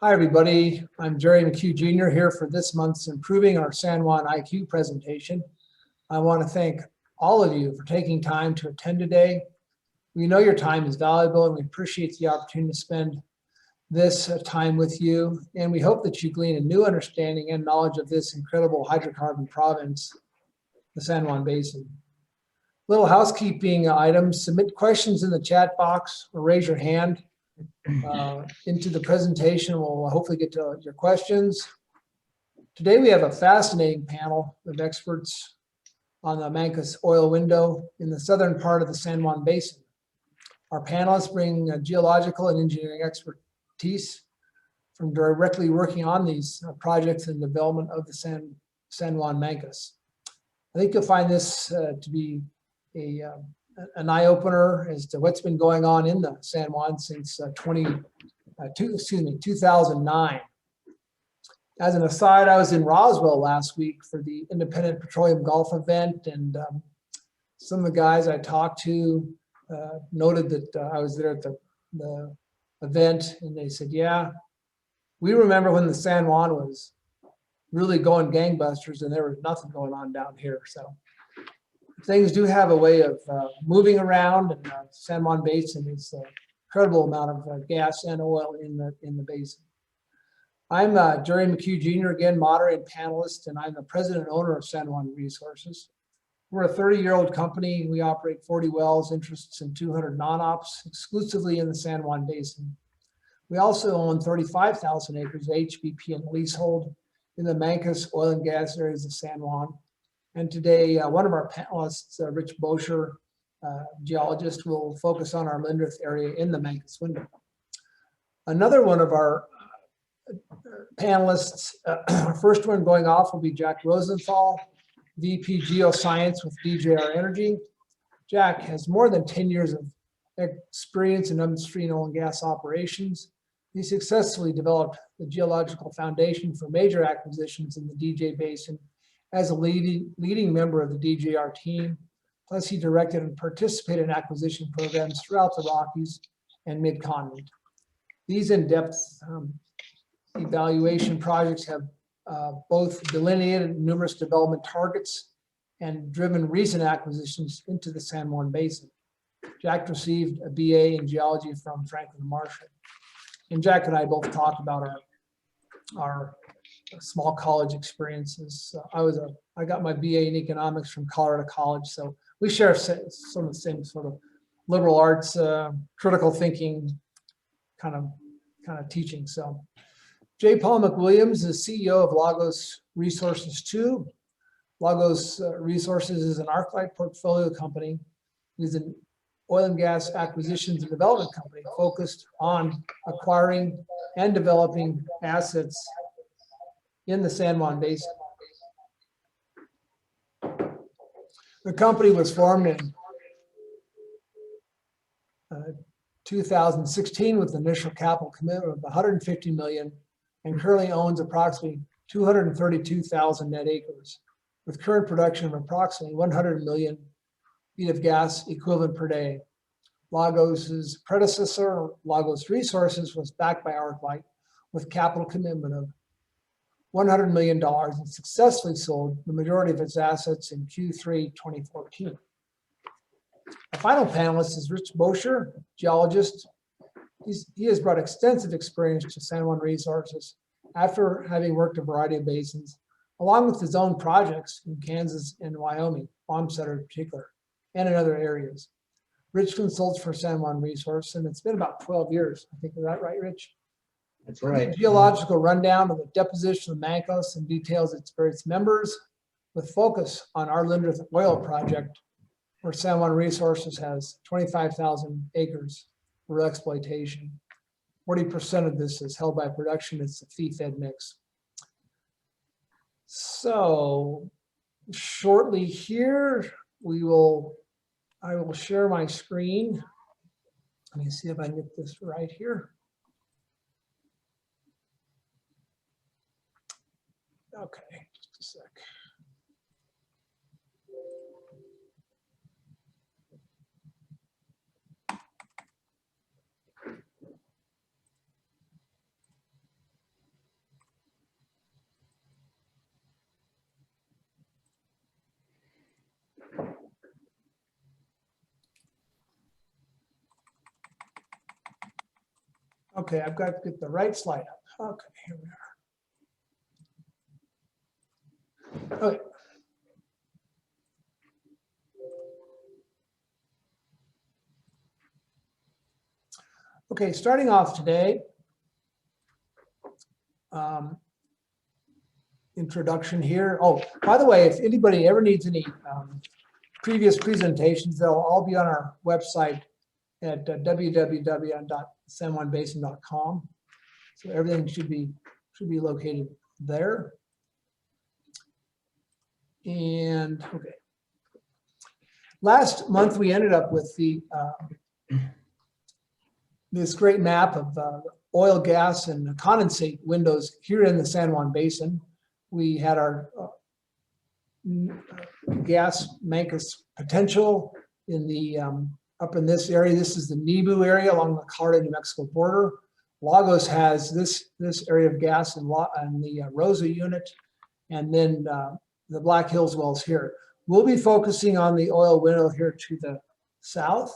Hi, everybody. I'm Jerry McHugh Jr. here for this month's Improving Our San Juan IQ presentation. I want to thank all of you for taking time to attend today. We know your time is valuable and we appreciate the opportunity to spend this time with you. And we hope that you glean a new understanding and knowledge of this incredible hydrocarbon province, the San Juan Basin. Little housekeeping items: submit questions in the chat box or raise your hand into the presentation. We'll hopefully get to your questions. Today we have a fascinating panel of experts on the Mancos oil window in the southern part of the San Juan Basin. Our panelists bring geological and engineering expertise from directly working on these projects and development of the San Juan Mancos. I think you'll find this to be an eye-opener as to what's been going on in the San Juan since 2009. As an aside, I was in Roswell last week for the Independent Petroleum Gulf event, and some of the guys I talked to noted that I was there at the event, and they said, yeah, we remember when the San Juan was really going gangbusters and there was nothing going on down here. So things do have a way of moving around, and San Juan Basin is an incredible amount of gas and oil in the basin. I'm Jerry McHugh Jr., again, moderator and panelist, and I'm the president and owner of San Juan Resources. We're a 30-year-old company. We operate 40 wells, interests in 200 non-ops, exclusively in the San Juan Basin. We also own 35,000 acres of HBP and leasehold in the Mancos oil and gas areas of San Juan. And today, one of our panelists, Rich Bosher, geologist, will focus on our Lindrith area in the Mancos window. Another one of our panelists, first one going off will be Jack Rosenthal, VP Geoscience with DJR Energy. Jack has more than 10 years of experience in upstream oil and gas operations. He successfully developed the geological foundation for major acquisitions in the DJ Basin as a leading member of the DJR team. Plus, he directed and participated in acquisition programs throughout the Rockies and Mid-Continent. These in-depth evaluation projects have both delineated numerous development targets and driven recent acquisitions into the San Juan Basin. Jack received a BA in geology from Franklin Marshall. And Jack and I both talked about our small college experiences. I got my BA in economics from Colorado College, so we share some of the same sort of liberal arts, critical thinking kind of teaching. So, J. Paul McWilliams is CEO of Lagos Resources II. Lagos Resources is an ArcLight portfolio company. It is an oil and gas acquisitions and development company focused on acquiring and developing assets in the San Juan Basin. The company was formed in 2016 with an initial capital commitment of $150 million and currently owns approximately 232,000 net acres, with current production of approximately 100 million feet of gas equivalent per day. Lagos's predecessor, Lagos Resources, was backed by ArcLight with capital commitment of $100 million and successfully sold the majority of its assets in Q3 2014. Our final panelist is Rich Bosher, geologist. He has brought extensive experience to San Juan Resources after having worked a variety of basins, along with his own projects in Kansas and Wyoming, Wamsutter in particular, and in other areas. Rich consults for San Juan Resources, and it's been about 12 years. I think, is that right, Rich? That's right. A geological rundown of the deposition of Mancos and details its various members, with focus on our Lindrith oil project, where San Juan Resources has 25,000 acres for exploitation. 40% of this is held by production. It's a fee-fed mix. So shortly here, I will share my screen. Let me see if I can get this right here. Okay, just a sec. Okay, I've got to get the right slide up. Okay, here we are. Okay. Okay, starting off today, introduction here. Oh, by the way, if anybody ever needs any previous presentations, they'll all be on our website at www.sanjuanbasin.com. So everything should be located there. And okay, last month we ended up with the this great map of oil, gas, and condensate windows here in the San Juan Basin. We had our gas Mancos potential in the up in this area. This is the Nibu area along the Colorado New Mexico border. Lagos has this area of gas and the Rosa unit, and then the Black Hills wells here. We'll be focusing on the oil window here to the south.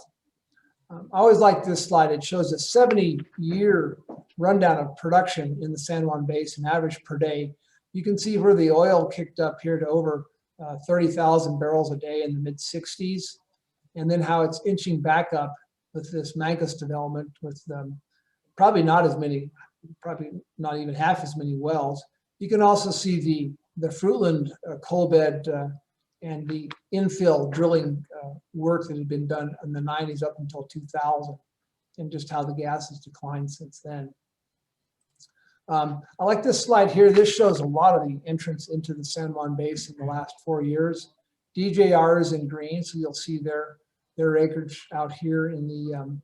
I always like this slide. It shows a 70-year rundown of production in the San Juan Basin, average per day. You can see where the oil kicked up here to over 30,000 barrels a day in the mid-60s, and then how it's inching back up with this Mancos development with probably not as many, probably not even half as many wells. You can also see the Fruitland coal bed and the infill drilling work that had been done in the 90s up until 2000, and just how the gas has declined since then. I like this slide here. This shows a lot of the entrance into the San Juan Basin in the last 4 years. DJR is in green, so you'll see their acreage out here in the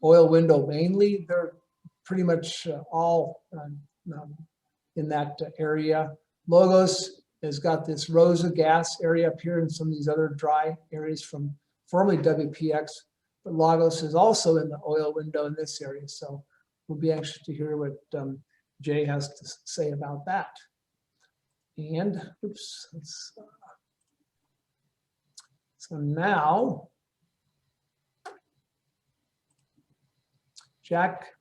oil window mainly. They're pretty much all in that area. Logos has got this Rosa gas area up here and some of these other dry areas from formerly WPX, but Lagos is also in the oil window in this area. So we'll be anxious to hear what Jay has to say about that. And oops, so now, Jack,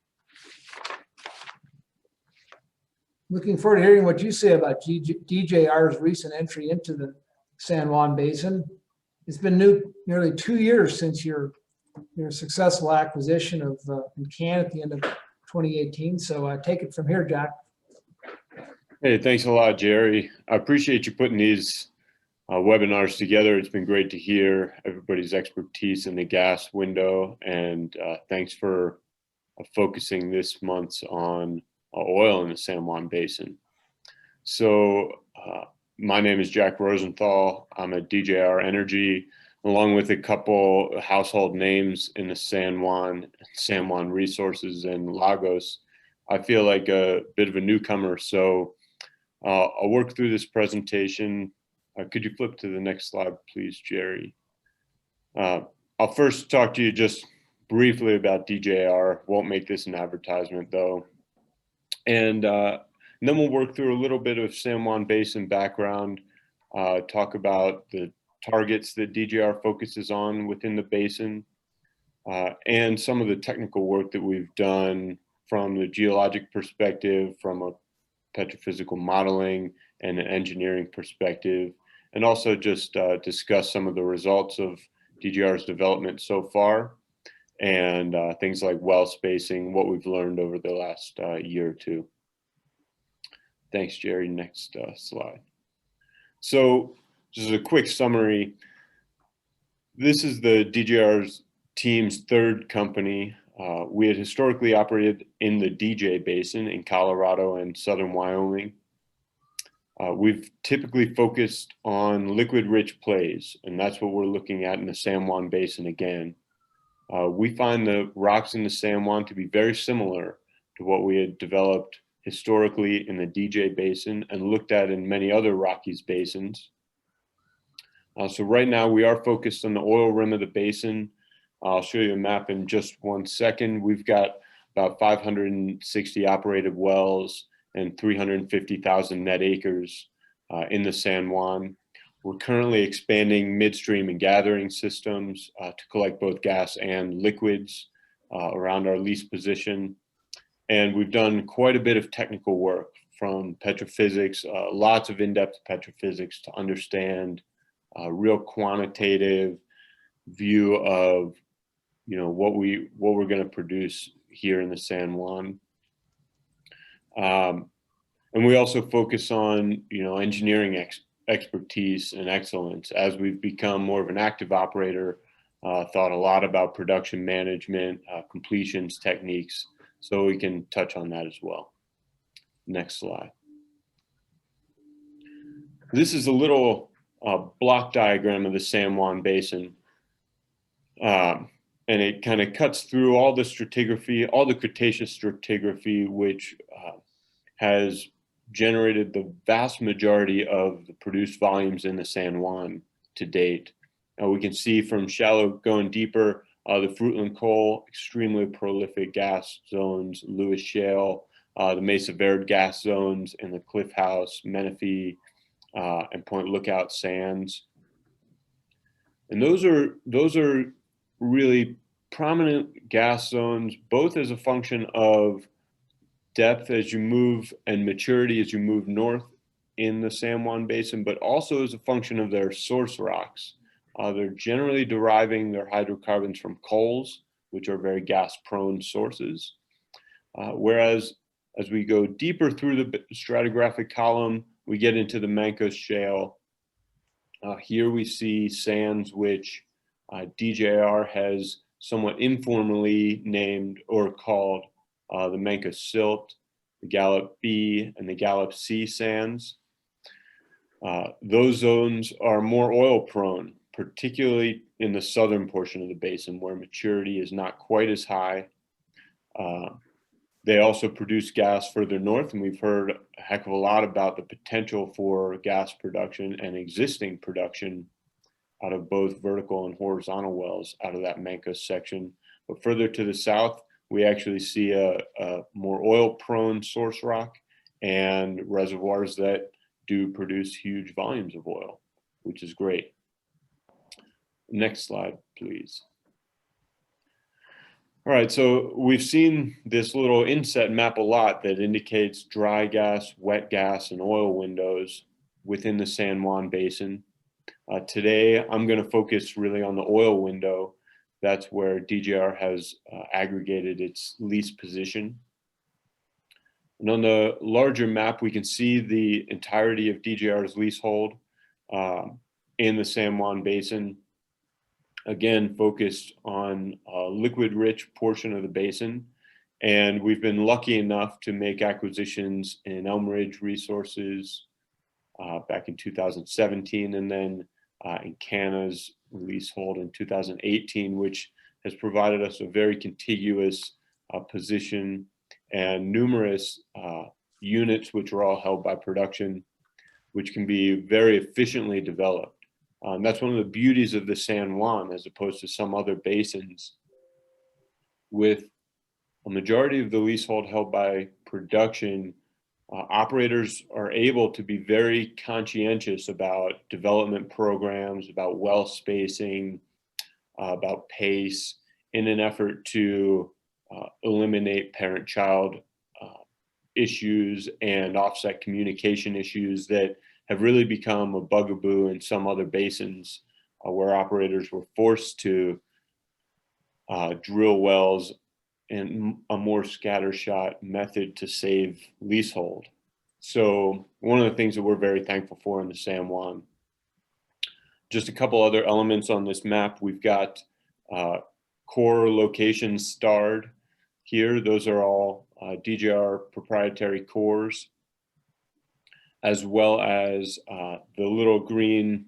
looking forward to hearing what you say about DJR's recent entry into the San Juan Basin. It's been nearly 2 years since your successful acquisition of McCann at the end of 2018. So take it from here, Jack. Hey, thanks a lot, Jerry. I appreciate you putting these webinars together. It's been great to hear everybody's expertise in the gas window, and thanks for focusing this month on oil in the San Juan Basin. So my name is Jack Rosenthal. I'm at DJR Energy, along with a couple household names in the San Juan Resources and Lagos. I feel like a bit of a newcomer, so I'll work through this presentation. Could you flip to the next slide, please, Jerry? I'll first talk to you just briefly about DJR. Won't make this an advertisement, though. And then we'll work through a little bit of San Juan Basin background, talk about the targets that DJR focuses on within the basin, and some of the technical work that we've done from the geologic perspective, from a petrophysical modeling and an engineering perspective, and also just discuss some of the results of DJR's development so far, and things like well spacing, what we've learned over the last year or two. Thanks, Jerry. Next slide. So just a quick summary. This is the DJR's team's third company. We had historically operated in the DJ Basin in Colorado and southern Wyoming. We've typically focused on liquid-rich plays, and that's what we're looking at in the San Juan Basin again. We find the rocks in the San Juan to be very similar to what we had developed historically in the DJ Basin and looked at in many other Rockies basins. So right now we are focused on the oil rim of the basin. I'll show you a map in just 1 second. We've got about 560 operated wells and 350,000 net acres in the San Juan. We're currently expanding midstream and gathering systems to collect both gas and liquids around our lease position. And we've done quite a bit of technical work from petrophysics, lots of in-depth petrophysics to understand a real quantitative view of, what we're going to produce here in the San Juan. And we also focus on, engineering expertise and excellence. As we've become more of an active operator, thought a lot about production management, completions techniques, so we can touch on that as well. Next slide. This is a little block diagram of the San Juan Basin. And it kind of cuts through all the stratigraphy, all the Cretaceous stratigraphy, which has generated the vast majority of the produced volumes in the San Juan to date. We can see from shallow going deeper, the Fruitland Coal, extremely prolific gas zones, Lewis Shale, the Mesa Verde gas zones, and the Cliff House, Menifee, and Point Lookout sands. And those are really prominent gas zones, both as a function of depth as you move and maturity as you move north in the San Juan Basin, but also as a function of their source rocks. They're generally deriving their hydrocarbons from coals, which are very gas-prone sources. Whereas as we go deeper through the stratigraphic column, we get into the Mancos Shale. Here we see sands which DJR has somewhat informally named or called the Mancos Silt, the Gallup B, and the Gallup C sands. Those zones are more oil prone, particularly in the southern portion of the basin where maturity is not quite as high. They also produce gas further north, and we've heard a heck of a lot about the potential for gas production and existing production out of both vertical and horizontal wells out of that Mancos section. But further to the south, we actually see a more oil-prone source rock and reservoirs that do produce huge volumes of oil, which is great. Next slide, please. All right, so we've seen this little inset map a lot that indicates dry gas, wet gas, and oil windows within the San Juan Basin. Today, I'm going to focus really on the oil window. That's where DJR has aggregated its lease position. And on the larger map, we can see the entirety of DJR's leasehold in the San Juan Basin. Again, focused on a liquid-rich portion of the basin. And we've been lucky enough to make acquisitions in Elm Ridge Resources back in 2017, and then in Canna's leasehold in 2018, which has provided us a very contiguous position and numerous units which are all held by production, which can be very efficiently developed. That's one of the beauties of the San Juan as opposed to some other basins. With a majority of the leasehold held by production, operators are able to be very conscientious about development programs, about well spacing, about pace, in an effort to eliminate parent-child issues and offset communication issues that have really become a bugaboo in some other basins where operators were forced to drill wells in a more scattershot method to save leasehold. So one of the things that we're very thankful for in the San Juan. Just a couple other elements on this map. We've got core locations starred here. Those are all DJR proprietary cores, as well as the little green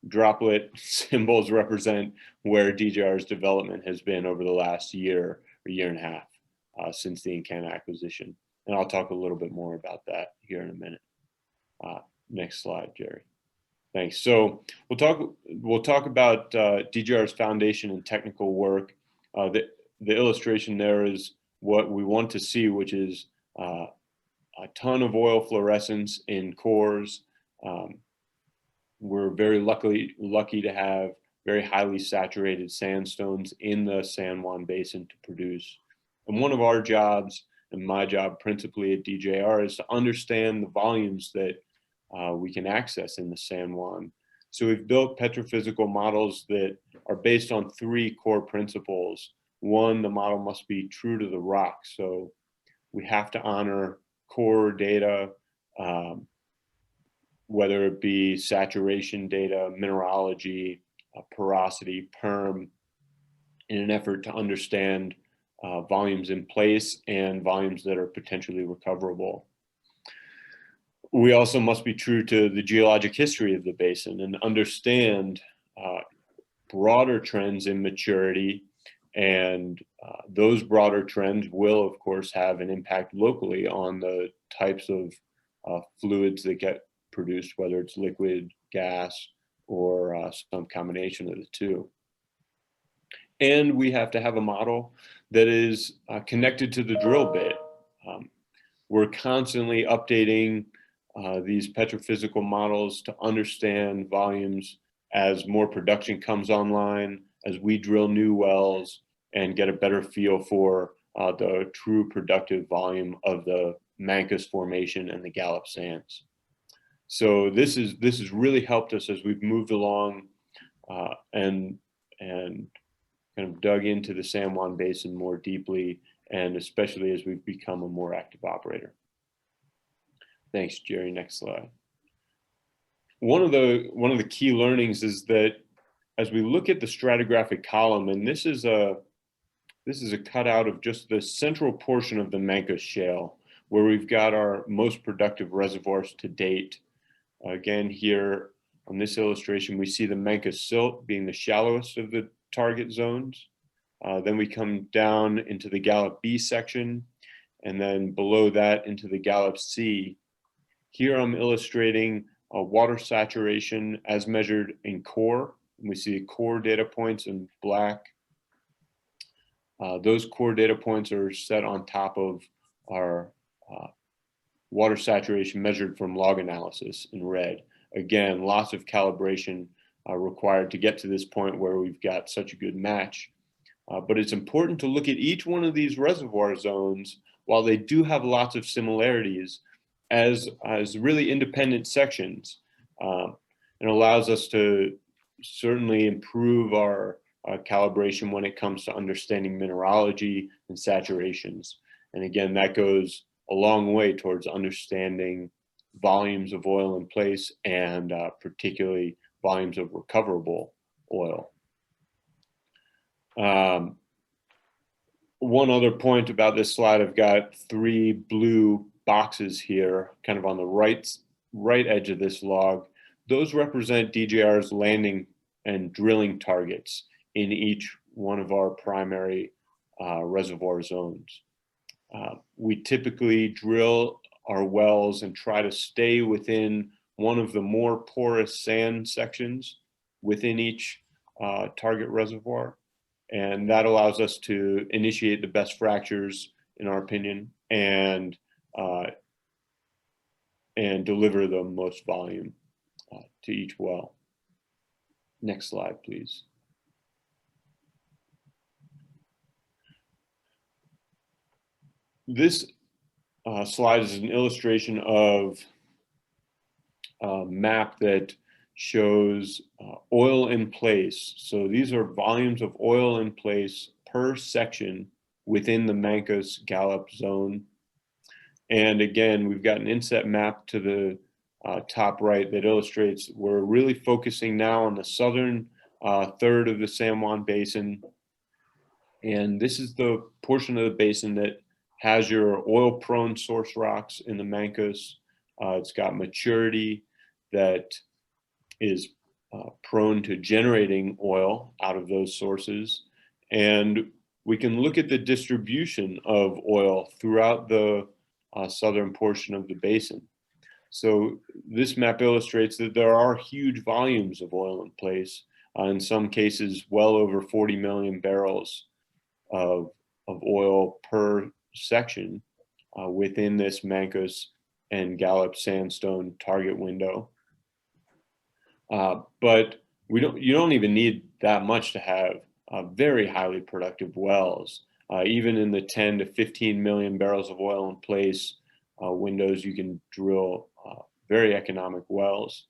droplet symbols represent where DJR's development has been over the last year or year and a half since the Encana acquisition. And I'll talk a little bit more about that here in a minute. Next slide, Jerry. Thanks. So we'll talk about DJR's foundation and technical work. The illustration there is what we want to see, which is a ton of oil fluorescence in cores. We're very lucky to have very highly saturated sandstones in the San Juan Basin to produce. And one of our jobs and my job principally at DJR is to understand the volumes that we can access in the San Juan. So we've built petrophysical models that are based on 3 core principles. One, the model must be true to the rock. So we have to honor core data, whether it be saturation data, mineralogy, porosity, perm, in an effort to understand volumes in place and volumes that are potentially recoverable. We also must be true to the geologic history of the basin and understand broader trends in maturity, and those broader trends will, of course, have an impact locally on the types of fluids that get produced, whether it's liquid, gas, or some combination of the two. And we have to have a model that is connected to the drill bit. We're constantly updating these petrophysical models to understand volumes as more production comes online, as we drill new wells and get a better feel for the true productive volume of the Mancos formation and the Gallup sands. So this has really helped us as we've moved along and kind of dug into the San Juan Basin more deeply, and especially as we've become a more active operator. Thanks, Jerry. Next slide. One of the key learnings is that as we look at the stratigraphic column, and this is a cutout of just the central portion of the Mancos Shale, where we've got our most productive reservoirs to date. Again, here on this illustration, we see the Mancos Silt being the shallowest of the target zones. Then we come down into the Gallup B section, and then below that into the Gallup C. Here I'm illustrating water saturation as measured in core. And we see core data points in black. Those core data points are set on top of our water saturation measured from log analysis in red. Again, lots of calibration required to get to this point where we've got such a good match. But it's important to look at each one of these reservoir zones, while they do have lots of similarities, as really independent sections. It allows us to certainly improve our calibration when it comes to understanding mineralogy and saturations. And again, that goes a long way towards understanding volumes of oil in place, and particularly volumes of recoverable oil. One other point about this slide, I've got 3 blue boxes here, kind of on the right edge of this log. Those represent DJR's landing and drilling targets in each one of our primary reservoir zones. We typically drill our wells and try to stay within one of the more porous sand sections within each target reservoir. And that allows us to initiate the best fractures, in our opinion, and deliver the most volume to each well. Next slide, please. This slide is an illustration of a map that shows oil in place. So these are volumes of oil in place per section within the Mancos Gallup zone. And again, we've got an inset map to the top right that illustrates we're really focusing now on the southern third of the San Juan Basin. And this is the portion of the basin that has your oil-prone source rocks in the Mancos. It's got maturity that is prone to generating oil out of those sources. And we can look at the distribution of oil throughout the southern portion of the basin. So this map illustrates that there are huge volumes of oil in place, in some cases well over 40 million barrels of oil per section within this Mancos and Gallup sandstone target window. But you don't even need that much to have very highly productive wells. Even in the 10 to 15 million barrels of oil in place windows, you can drill very economic wells.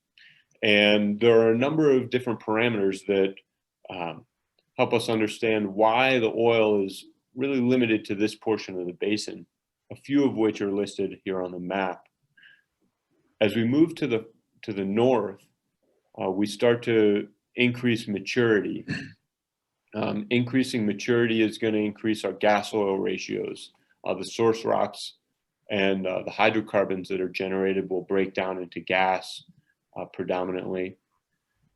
And there are a number of different parameters that help us understand why the oil is really limited to this portion of the basin, a few of which are listed here on the map. As we move to the north, we start to increase maturity. Increasing maturity is going to increase our gas oil ratios. The source rocks and the hydrocarbons that are generated will break down into gas predominantly.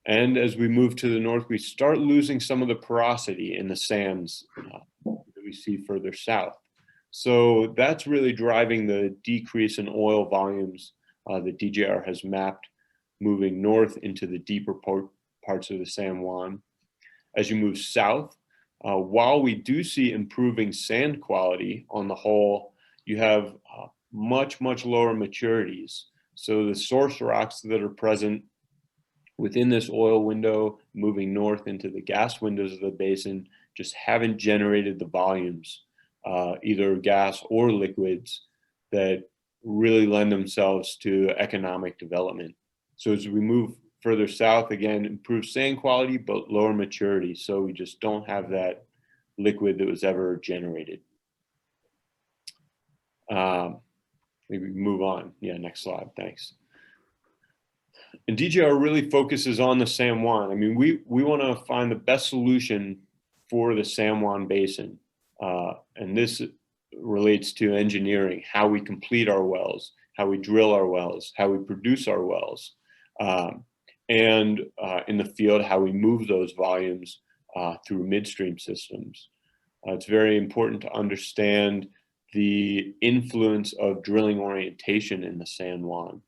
And as we move to the north, we start losing some of the porosity in the sands that we see further south. So that's really driving the decrease in oil volumes that DJR has mapped moving north into the deeper parts of the San Juan. As you move south, while we do see improving sand quality on the whole, you have much lower maturities. So the source rocks that are present within this oil window moving north into the gas windows of the basin just haven't generated the volumes, either gas or liquids, that really lend themselves to economic development. So as we move further south, again, improved sand quality, but lower maturity. So we just don't have that liquid that was ever generated. Maybe move on. Yeah, next slide, thanks. And DJR really focuses on the San Juan. I mean, we want to find the best solution for the San Juan Basin. And this relates to engineering, how we complete our wells, how we drill our wells, how we produce our wells, and in the field, how we move those volumes through midstream systems. It's very important to understand the influence of drilling orientation in the San Juan.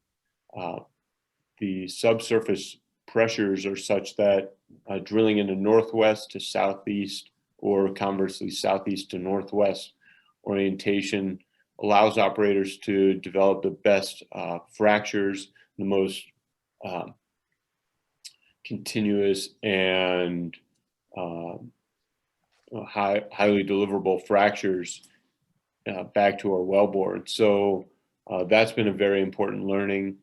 The subsurface pressures are such that drilling in a northwest to southeast, or conversely southeast to northwest orientation, allows operators to develop the best fractures, the most continuous and highly deliverable fractures back to our wellbore. So that's been a very important learning.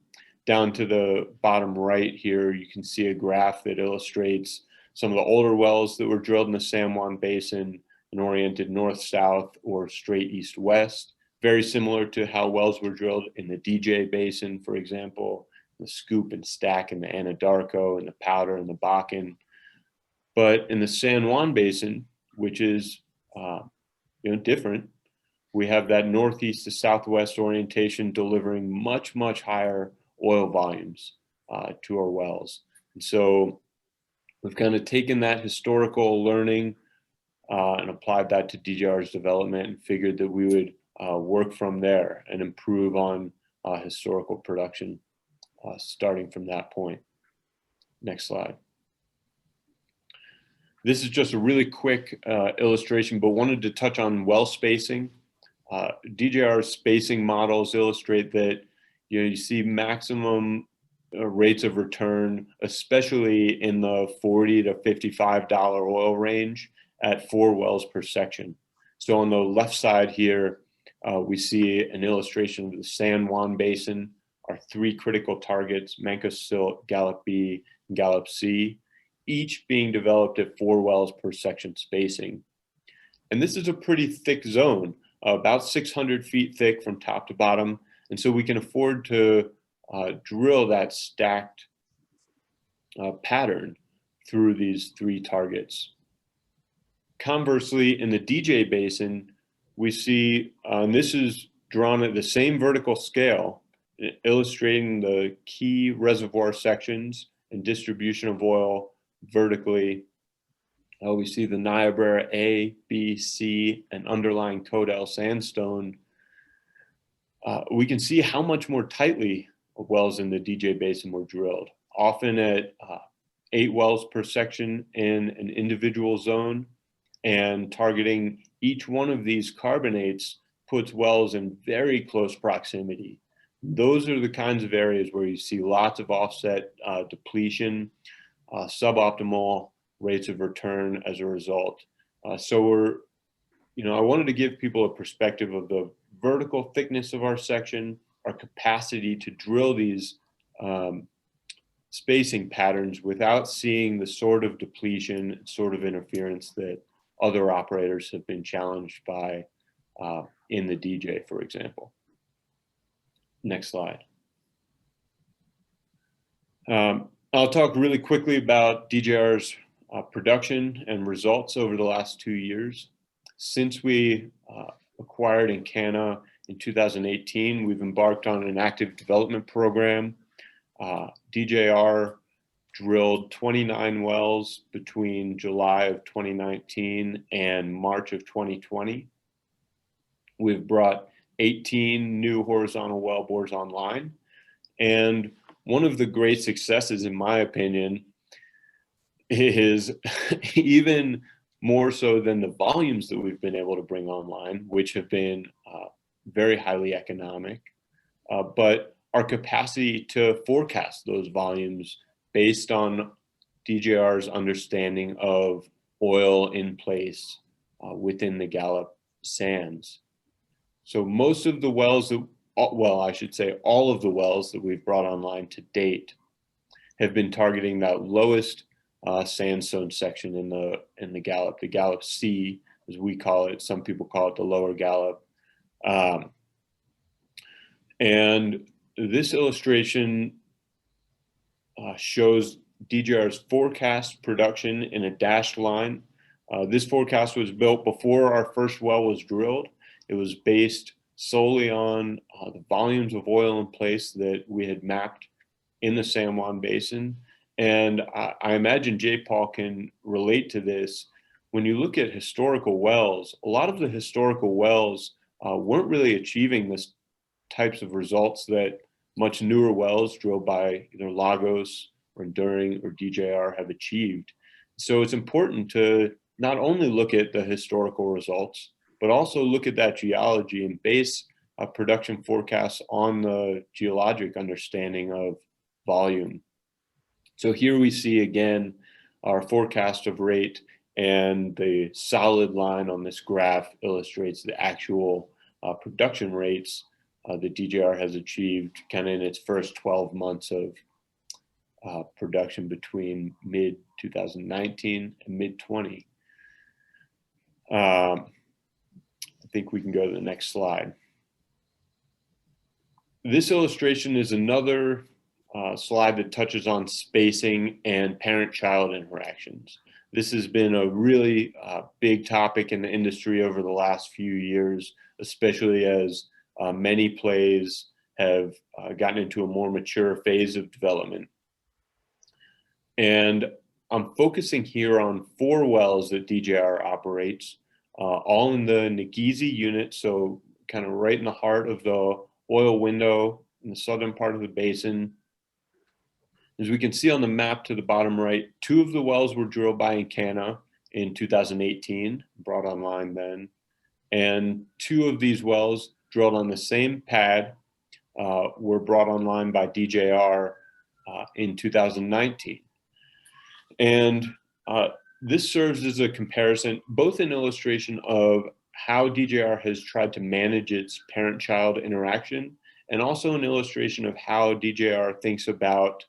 Down to the bottom right here, you can see a graph that illustrates some of the older wells that were drilled in the San Juan Basin and oriented north-south or straight east-west, very similar to how wells were drilled in the DJ Basin, for example, the Scoop and Stack and the Anadarko and the Powder and the Bakken. But in the San Juan Basin, which is different, we have that northeast to southwest orientation delivering much higher oil volumes to our wells. And so we've kind of taken that historical learning and applied that to DJR's development and figured that we would work from there and improve on historical production starting from that point. Next slide. This is just a really quick illustration, but wanted to touch on well spacing. DJR spacing models illustrate that you see maximum rates of return, especially in the $40 to $55 oil range at 4 wells per section. So on the left side here, we see an illustration of the San Juan Basin, our 3 critical targets, Mancos, Silt, Gallup B, and Gallup C, each being developed at 4 wells per section spacing. And this is a pretty thick zone, about 600 feet thick from top to bottom. And so we can afford to drill that stacked pattern through these 3 targets. Conversely, in the DJ Basin, we see, and this is drawn at the same vertical scale, illustrating the key reservoir sections and distribution of oil vertically. We see the Niobrara A, B, C, and underlying Codell sandstone. We can see how much more tightly wells in the DJ Basin were drilled, often at 8 wells per section in an individual zone, and targeting each one of these carbonates puts wells in very close proximity. Those are the kinds of areas where you see lots of offset depletion, suboptimal rates of return as a result. So we're I wanted to give people a perspective of the vertical thickness of our section, our capacity to drill these spacing patterns without seeing the sort of depletion, sort of interference that other operators have been challenged by in the DJ, for example. Next slide. I'll talk really quickly about DJR's production and results over the last 2 years. Since we acquired Encana in 2018, we've embarked on an active development program. DJR drilled 29 wells between July of 2019 and March of 2020. We've brought 18 new horizontal wellbores online. And one of the great successes, in my opinion, is even more so than the volumes that we've been able to bring online, which have been very highly economic, but our capacity to forecast those volumes based on DJR's understanding of oil in place within the Gallup sands. So most of the wells that, well, I should say all of the wells that we've brought online to date have been targeting that lowest sandstone section in the Gallup C, as we call it. Some people call it the lower Gallup. And this illustration shows DJR's forecast production in a dashed line. This forecast was built before our first well was drilled. It was based solely on the volumes of oil in place that we had mapped in the San Juan Basin. And I imagine J. Paul can relate to this. When you look at historical wells, a lot of the historical wells weren't really achieving this types of results that much newer wells drilled by either Lagos or Enduring or DJR have achieved. So it's important to not only look at the historical results, but also look at that geology and base production forecasts on the geologic understanding of volume. So here we see again our forecast of rate, and the solid line on this graph illustrates the actual production rates that DJR has achieved kind of in its first 12 months of production between mid 2019 and mid 20. I think we can go to the next slide. This illustration is another slide that touches on spacing and parent-child interactions. This has been a really big topic in the industry over the last few years, especially as many plays have gotten into a more mature phase of development. And I'm focusing here on 4 wells that DJR operates, all in the Nageezi unit, so kind of right in the heart of the oil window in the southern part of the basin. As we can see on the map to the bottom right, 2 of the wells were drilled by Encana in 2018, brought online then, and 2 of these wells drilled on the same pad were brought online by DJR in 2019. And this serves as a comparison, both an illustration of how DJR has tried to manage its parent-child interaction, and also an illustration of how DJR thinks about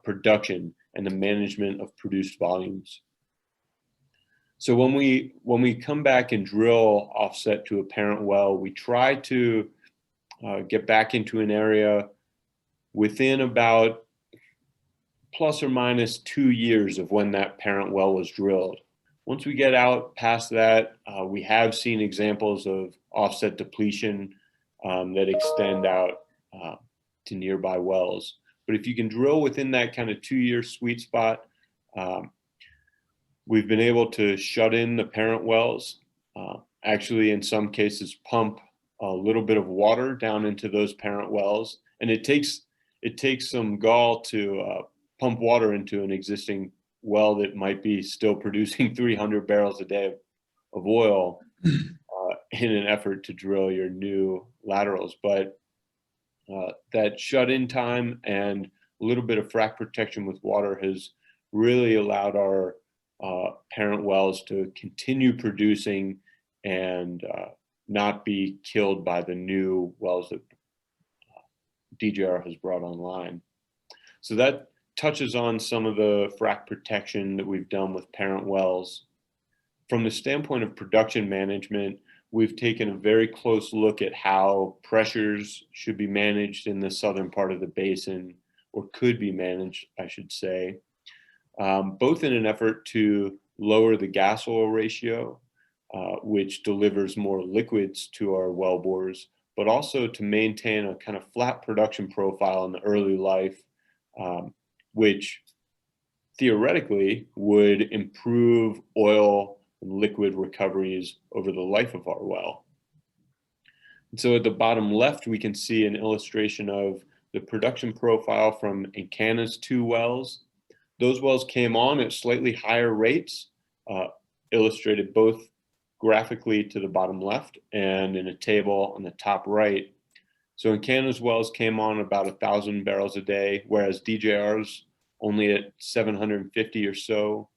production and the management of produced volumes. So when we come back and drill offset to a parent well, we try to get back into an area within about plus or minus 2 years of when that parent well was drilled. Once we get out past that, we have seen examples of offset depletion that extend out to nearby wells. But if you can drill within that kind of 2-year sweet spot, we've been able to shut in the parent wells, actually in some cases pump a little bit of water down into those parent wells. And it takes some gall to pump water into an existing well that might be still producing 300 barrels a day of oil in an effort to drill your new laterals. But that shut-in time and a little bit of frac protection with water has really allowed our parent wells to continue producing and not be killed by the new wells that DJR has brought online. So that touches on some of the frac protection that we've done with parent wells. From the standpoint of production management, we've taken a very close look at how pressures should be managed in the southern part of the basin, or could be managed, I should say, both in an effort to lower the gas oil ratio, which delivers more liquids to our well bores, but also to maintain a kind of flat production profile in the early life, which theoretically would improve oil and liquid recoveries over the life of our well. And so at the bottom left, we can see an illustration of the production profile from Encana's 2 wells. Those wells came on at slightly higher rates, illustrated both graphically to the bottom left and in a table on the top right. So Encana's wells came on about 1,000 barrels a day, whereas DJR's only at 750 or so.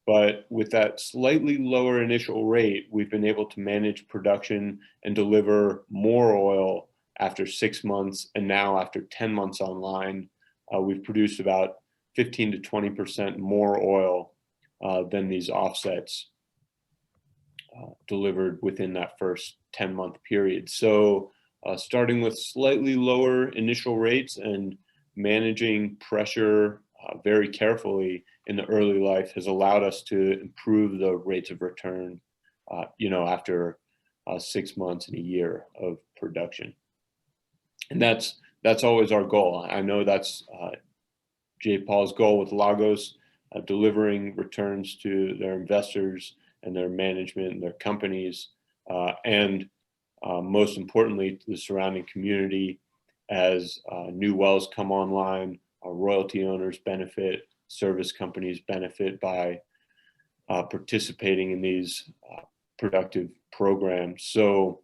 But with that slightly lower initial rate, we've been able to manage production and deliver more oil after 6 months, and now after 10 months online, we've produced about 15 to 20% more oil than these offsets delivered within that first 10-month period. So starting with slightly lower initial rates and managing pressure very carefully in the early life has allowed us to improve the rates of return, after 6 months and a year of production. And that's always our goal. I know that's J. Paul's goal with Lagos, delivering returns to their investors and their management and their companies, and most importantly, to the surrounding community as new wells come online. Our royalty owners benefit, service companies benefit by participating in these productive programs. So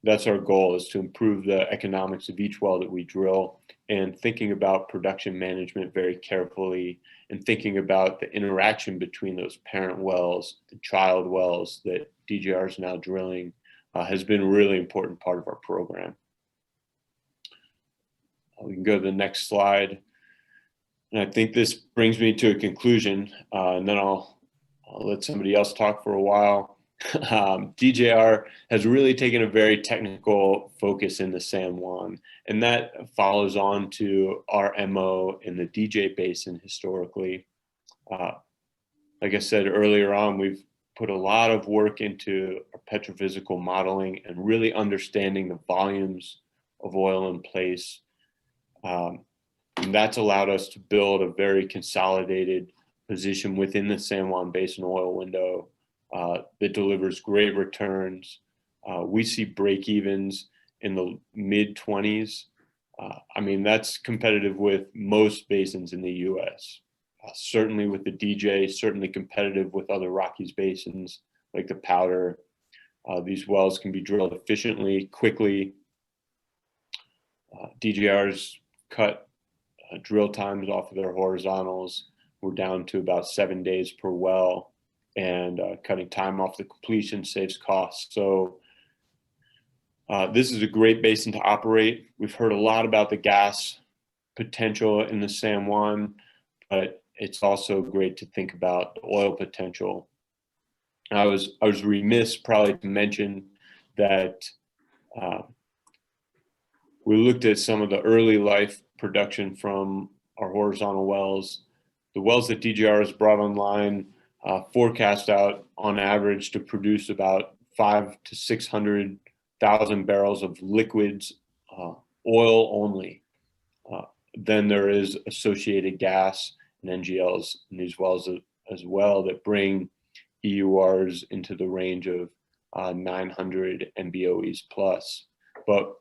that's our goal, is to improve the economics of each well that we drill, and thinking about production management very carefully, and thinking about the interaction between those parent wells and child wells that DJR is now drilling has been a really important part of our program. We can go to the next slide. And I think this brings me to a conclusion, and then I'll let somebody else talk for a while. DJR has really taken a very technical focus in the San Juan, and that follows on to our MO in the DJ Basin historically. Like I said earlier on, we've put a lot of work into our petrophysical modeling and really understanding the volumes of oil in place. And that's allowed us to build a very consolidated position within the San Juan Basin oil window that delivers great returns. We see break-evens in the mid-20s. I mean, that's competitive with most basins in the US. Certainly with the DJ, certainly competitive with other Rockies basins like the Powder. These wells can be drilled efficiently, quickly. DJR's cut drill times off of their horizontals. We're down to about 7 days per well, and cutting time off the completion saves costs. So this is a great basin to operate. We've heard a lot about the gas potential in the San Juan, but it's also great to think about the oil potential. I was remiss probably to mention that we looked at some of the early life production from our horizontal wells. The wells that DJR has brought online forecast out on average to produce about 500,000 to 600,000 barrels of liquids, oil only. Then there is associated gas and NGLs in these wells as well that bring EURs into the range of 900 MBOEs plus. But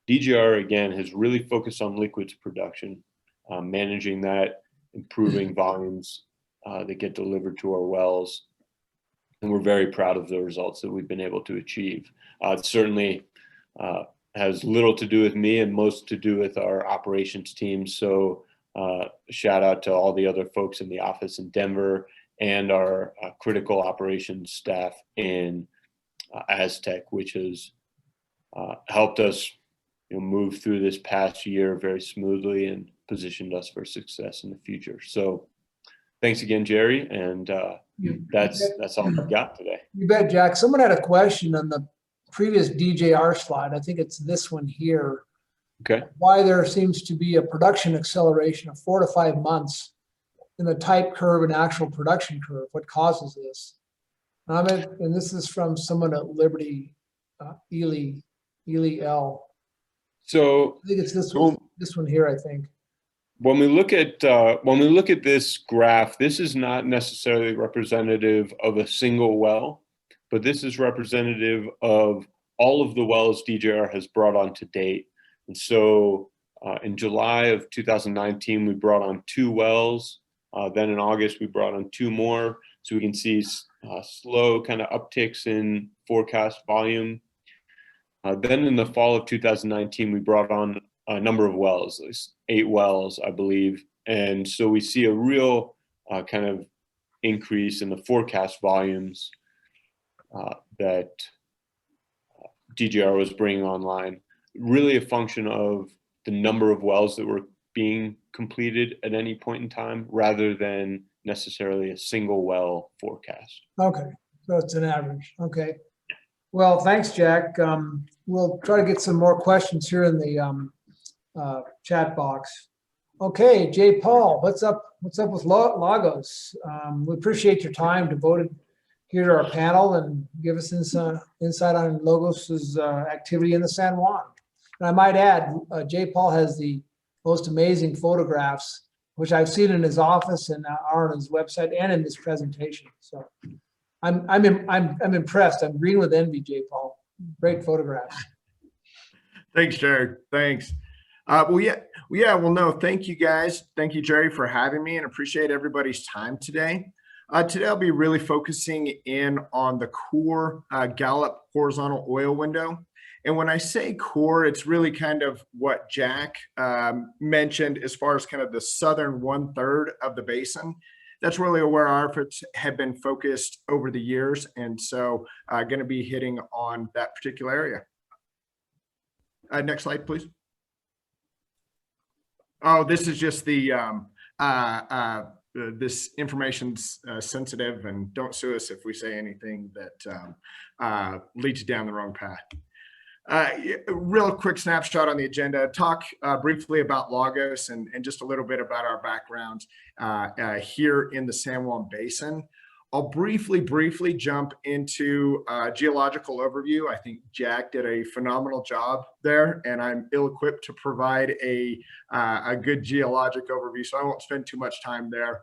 DJR, again, has really focused on liquids production, managing that, improving volumes that get delivered to our wells. And we're very proud of the results that we've been able to achieve. It certainly has little to do with me and most to do with our operations team. So shout out to all the other folks in the office in Denver and our critical operations staff in Aztec, which has helped us move through this past year very smoothly and positioned us for success in the future. So thanks again, Jerry. And that's all I've got today. You bet, Jack. Someone had a question on the previous DJR slide. I think it's this one here. Okay. Why there seems to be a production acceleration of 4 to 5 months in the type curve and actual production curve. What causes this? And this is from someone at Liberty, Ely L. So I think it's this one here, I think. When we look at this graph, this is not necessarily representative of a single well, but this is representative of all of the wells DJR has brought on to date. And so in July of 2019, we brought on 2 wells. Then in August, we brought on 2 more. So we can see slow kind of upticks in forecast volume. Then in the fall of 2019, we brought on a number of wells, at least 8 wells, I believe. And so we see a real kind of increase in the forecast volumes that DJR was bringing online. Really a function of the number of wells that were being completed at any point in time, rather than necessarily a single well forecast. Okay, so it's an average. Okay. Well, thanks, Jack. We'll try to get some more questions here in the chat box. Okay, Jay Paul, what's up with Lagos? We appreciate your time devoted here to our panel and give us insight on Lagos's activity in the San Juan. And I might add, Jay Paul has the most amazing photographs, which I've seen in his office and are on his website and in this presentation. So I'm impressed. I'm green with envy, Jay Paul. Great photographs. Thanks, Jerry. Thanks. No, thank you guys. Thank you, Jerry, for having me, and appreciate everybody's time today. Today, I'll be really focusing in on the core Gallup horizontal oil window. And when I say core, it's really kind of what Jack mentioned as far as kind of the southern 1/3 of the basin. That's really where our efforts have been focused over the years. And so going to be hitting on that particular area. Next slide, please. Oh, this is just the, this information's sensitive, and don't sue us if we say anything that leads you down the wrong path. Real quick snapshot on the agenda, talk briefly about Lagos and just a little bit about our background here in the San Juan Basin. I'll briefly jump into a geological overview. I think Jack did a phenomenal job there, and I'm ill-equipped to provide a good geologic overview, so I won't spend too much time there.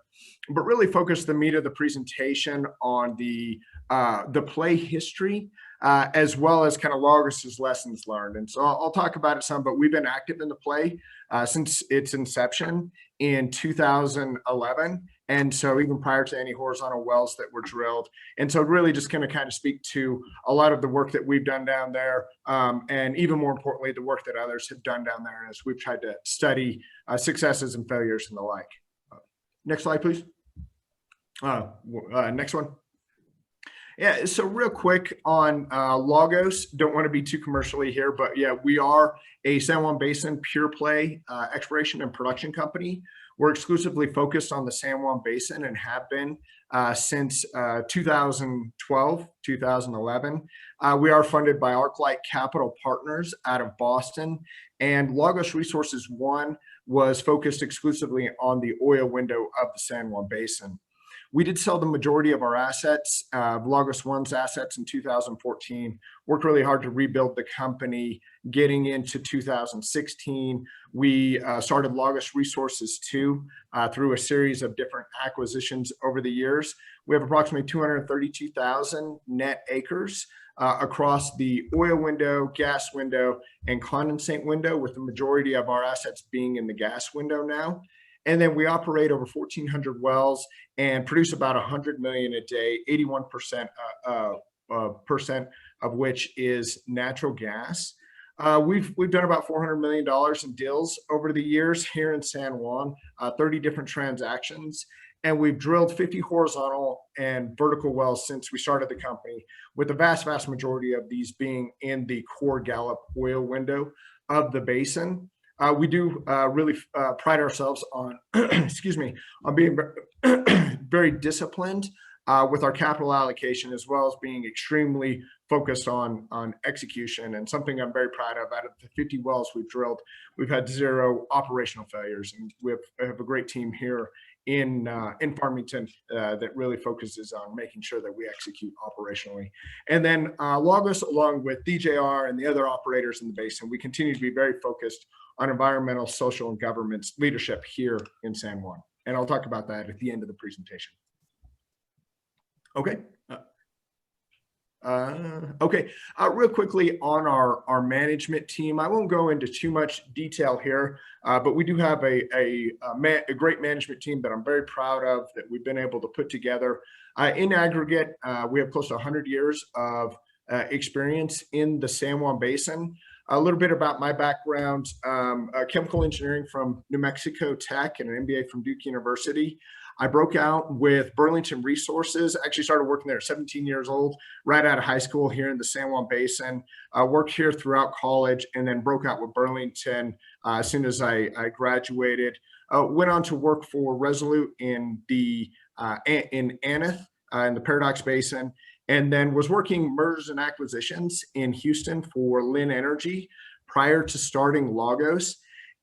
But really focus the meat of the presentation on the play history, as well as kind of Lagos's lessons learned. And so I'll talk about it some, but we've been active in the play since its inception in 2011. And so even prior to any horizontal wells that were drilled. And so really just going to kind of speak to a lot of the work that we've done down there. And even more importantly, the work that others have done down there as we've tried to study successes and failures and the like. Next slide, please. Next one. Yeah, so real quick on Lagos, don't want to be too commercially here, but yeah, we are a San Juan Basin pure play exploration and production company. We're exclusively focused on the San Juan Basin and have been since 2012, 2011. We are funded by ArcLight Capital Partners out of Boston, and Lagos Resources 1 was focused exclusively on the oil window of the San Juan Basin. We did sell the majority of our assets, Lagos 1's assets in 2014, worked really hard to rebuild the company. Getting into 2016, we started Lagos Resources 2 through a series of different acquisitions over the years. We have approximately 232,000 net acres across the oil window, gas window, and condensate window, with the majority of our assets being in the gas window now. And then we operate over 1,400 wells and produce about 100 million a day, 81% of which is natural gas. We've done about $400 million in deals over the years here in San Juan, 30 different transactions. And we've drilled 50 horizontal and vertical wells since we started the company, with the vast majority of these being in the core Gallup oil window of the basin. We do really pride ourselves on, excuse me, on being very disciplined with our capital allocation, as well as being extremely focused on execution. And something I'm very proud of, out of the 50 wells we've drilled, we've had 0 operational failures. And we have a great team here in Farmington that really focuses on making sure that we execute operationally. And then Lagos, along with DJR and the other operators in the basin, we continue to be very focused on environmental, social, and governance leadership here in San Juan. And I'll talk about that at the end of the presentation. Okay. Real quickly on our management team, I won't go into too much detail here, but we do have a great management team that I'm very proud of, that we've been able to put together. In aggregate, we have close to 100 years of experience in the San Juan Basin. A little bit about my background: chemical engineering from New Mexico Tech and an MBA from Duke University. I broke out with Burlington Resources. I actually started working there at 17 years old, right out of high school here in the San Juan Basin. Worked here throughout college, and then broke out with Burlington as soon as I graduated. Went on to work for Resolute in Aneth, in the Paradox Basin, and then was working mergers and acquisitions in Houston for Lynn Energy prior to starting Lagos.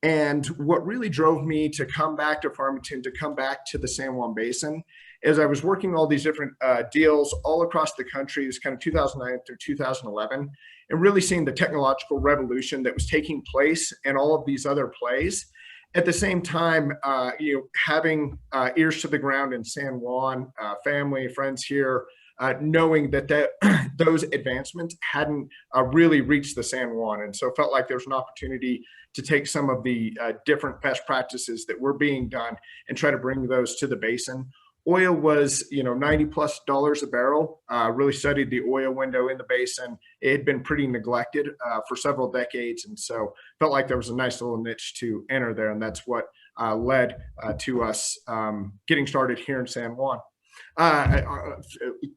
And what really drove me to come back to Farmington, to come back to the San Juan Basin, is I was working all these different deals all across the country. It's kind of 2009 through 2011, and really seeing the technological revolution that was taking place in all of these other plays. At the same time, having ears to the ground in San Juan, family, friends here, knowing that those advancements hadn't really reached the San Juan. And so felt like there was an opportunity to take some of the different best practices that were being done and try to bring those to the basin. Oil was, $90+ a barrel. Really studied the oil window in the basin. It had been pretty neglected for several decades. And so felt like there was a nice little niche to enter there. And that's what led to us getting started here in San Juan.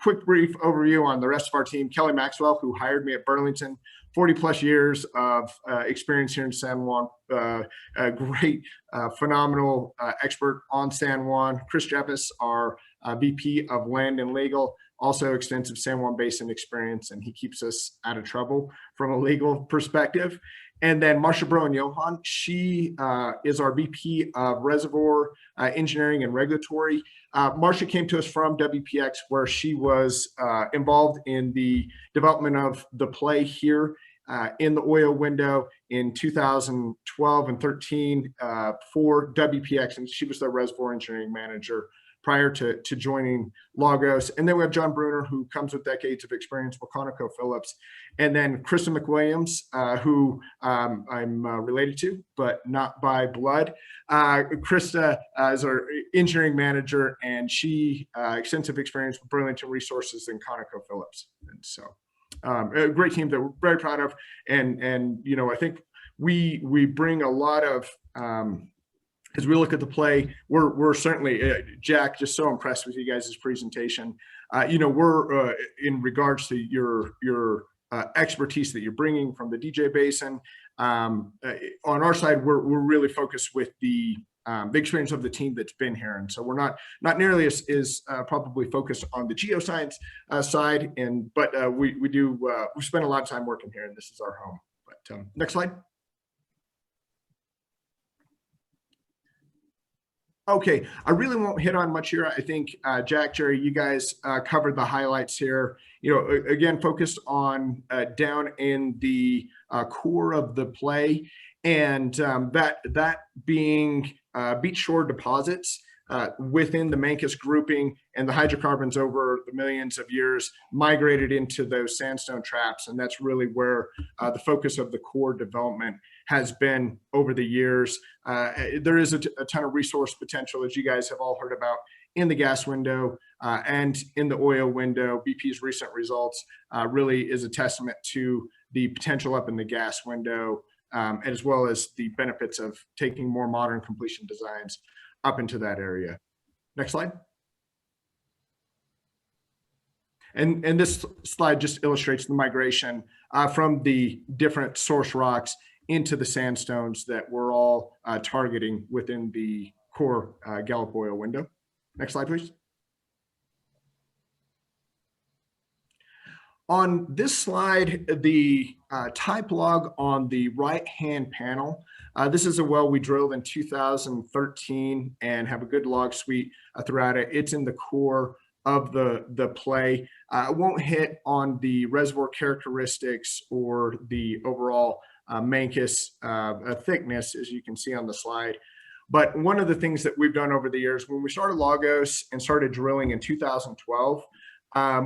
Quick brief overview on the rest of our team: Kelly Maxwell, who hired me at Burlington, 40+ years of experience here in San Juan, a great, phenomenal expert on San Juan. Chris Jeffis, our VP of Land and Legal, also extensive San Juan Basin experience, and he keeps us out of trouble from a legal perspective. And then Marcia Broen-Johan, she is our VP of Reservoir Engineering and Regulatory. Marcia came to us from WPX, where she was involved in the development of the play here in the oil window in 2012 and 13 for WPX, and she was the Reservoir Engineering Manager prior to joining Lagos. And then we have John Bruner, who comes with decades of experience with ConocoPhillips. And then Krista McWilliams, who I'm related to, but not by blood. Krista is our engineering manager, and she extensive experience with Burlington Resources and ConocoPhillips. And so a great team that we're very proud of. And I think we bring a lot of, as we look at the play, we're certainly, Jack, just so impressed with you guys' presentation. We're in regards to your expertise that you're bringing from the DJ Basin. On our side, we're really focused with the experience of the team that's been here, and so we're not nearly as probably focused on the geoscience side. But we spend a lot of time working here, and this is our home. But next slide. Okay, I really won't hit on much here. I think Jack, Jerry, you guys covered the highlights here. Again, focused on down in the core of the play, and that being beach shore deposits within the Mancos grouping, and the hydrocarbons over the millions of years migrated into those sandstone traps, and that's really where the focus of the core development has been over the years. There is a ton of resource potential, as you guys have all heard about, in the gas window and in the oil window. BP's recent results really is a testament to the potential up in the gas window, as well as the benefits of taking more modern completion designs up into that area. Next slide. And this slide just illustrates the migration from the different source rocks into the sandstones that we're all targeting within the core Gallup oil window. Next slide, please. On this slide, the type log on the right-hand panel, this is a well we drilled in 2013 and have a good log suite throughout it. It's in the core of the play. It won't hit on the reservoir characteristics or the overall Mancos thickness, as you can see on the slide. But one of the things that we've done over the years, when we started Lagos and started drilling in 2012,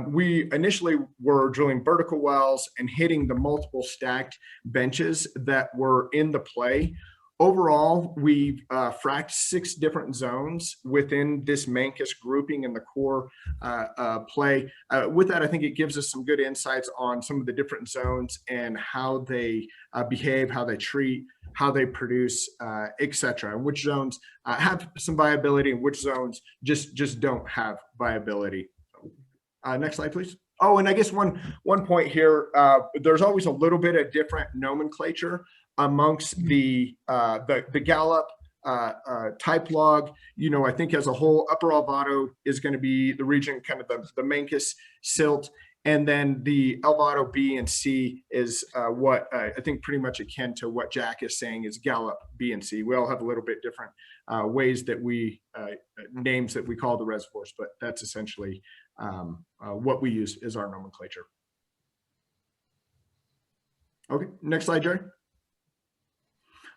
we initially were drilling vertical wells and hitting the multiple stacked benches that were in the play. Overall, we've fracked 6 different zones within this Mancos grouping in the core play. With that, I think it gives us some good insights on some of the different zones and how they behave, how they treat, how they produce, etc. Which zones have some viability and which zones just don't have viability. Next slide, please. Oh, and I guess one point here, there's always a little bit of different nomenclature amongst the Gallup type log. You know, I think as a whole, Upper Alvado is going to be the region, kind of the Mancos silt, and then the Alvado B and C is what I think pretty much akin to what Jack is saying is Gallup B and C. We all have a little bit different ways that we names that we call the reservoirs, but that's essentially what we use is our nomenclature. Okay, next slide, Jerry.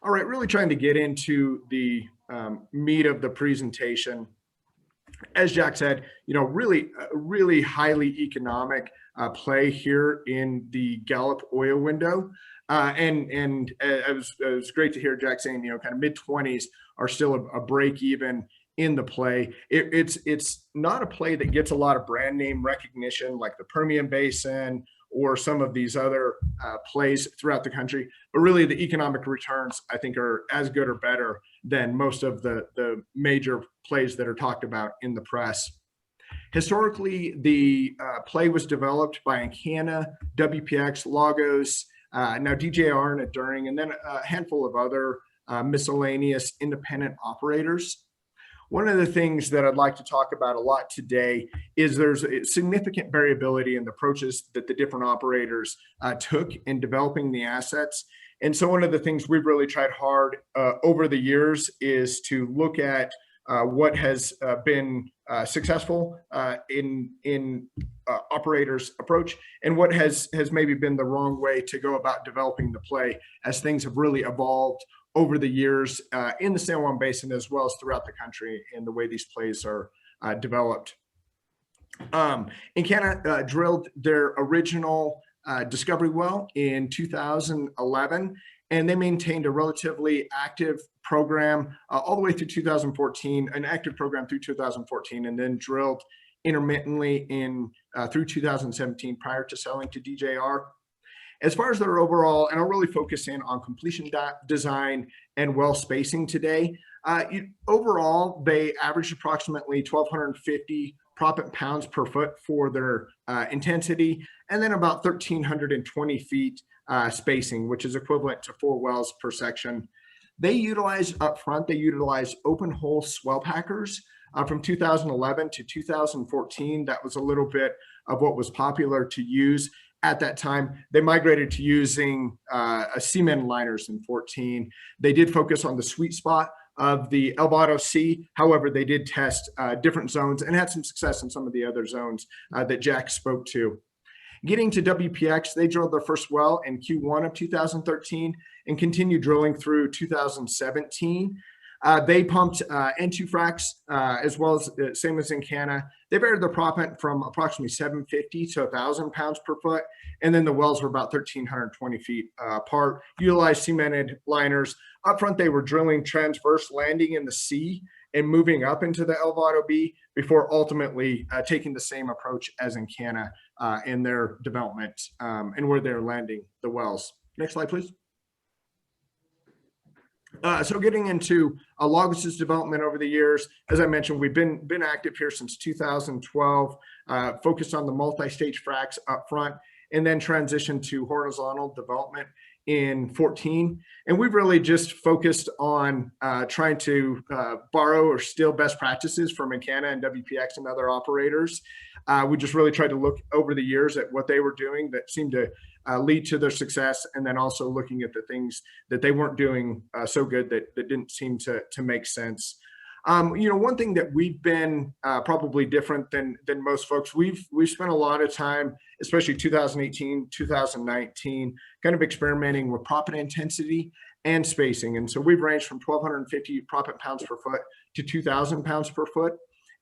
All right, really trying to get into the meat of the presentation. As Jack said, you know, really highly economic play here in the Gallup oil window. And it was great to hear Jack saying, you know, kind of mid-20s are still a break even in the play. It's not a play that gets a lot of brand name recognition like the Permian Basin or some of these other plays throughout the country, but really the economic returns I think are as good or better than most of the major plays that are talked about in the press. Historically, the play was developed by Encana, WPX, Lagos, now DJR and Enduring, and then a handful of other miscellaneous independent operators. One of the things that I'd like to talk about a lot today is there's significant variability in the approaches that the different operators took in developing the assets. And so one of the things we've really tried hard over the years is to look at what has been successful in operators' approach and what has maybe been the wrong way to go about developing the play as things have really evolved over the years in the San Juan Basin as well as throughout the country in the way these plays are developed. Encana drilled their original discovery well in 2011, and they maintained a relatively active program all the way through 2014, an active program through 2014, and then drilled intermittently through 2017 prior to selling to DJR. As far as their overall, and I'll really focus in on completion design and well spacing today, overall, they averaged approximately 1,250 proppant pounds per foot for their intensity, and then about 1,320 feet spacing, which is equivalent to 4 wells per section. They utilized up front, they utilized open hole swell packers from 2011 to 2014. That was a little bit of what was popular to use at that time. They migrated to using cement liners in 14. They did focus on the sweet spot of the Alvado C. However, they did test different zones and had some success in some of the other zones that Jack spoke to. Getting to WPX, they drilled their first well in Q1 of 2013 and continued drilling through 2017. They pumped N2 fracs as well as same as Encana. They varied their proppant from approximately 750 to 1,000 pounds per foot, and then the wells were about 1,320 feet apart. Utilized cemented liners. Up front, they were drilling transverse, landing in the C and moving up into the Alvado B before ultimately taking the same approach as Encana in their development and where they're landing the wells. Next slide, please. So getting into Logos's development over the years, as I mentioned, we've been active here since 2012, focused on the multi-stage fracs up front, and then transitioned to horizontal development in 14. And we've really just focused on trying to borrow or steal best practices from Encana and WPX and other operators. We just really tried to look over the years at what they were doing that seemed to lead to their success, and then also looking at the things that they weren't doing so good that didn't seem to make sense. One thing that we've been probably different than most folks, we've spent a lot of time, especially 2018, 2019, kind of experimenting with proppant intensity and spacing. And so we've ranged from 1,250 proppant pounds per foot to 2,000 pounds per foot.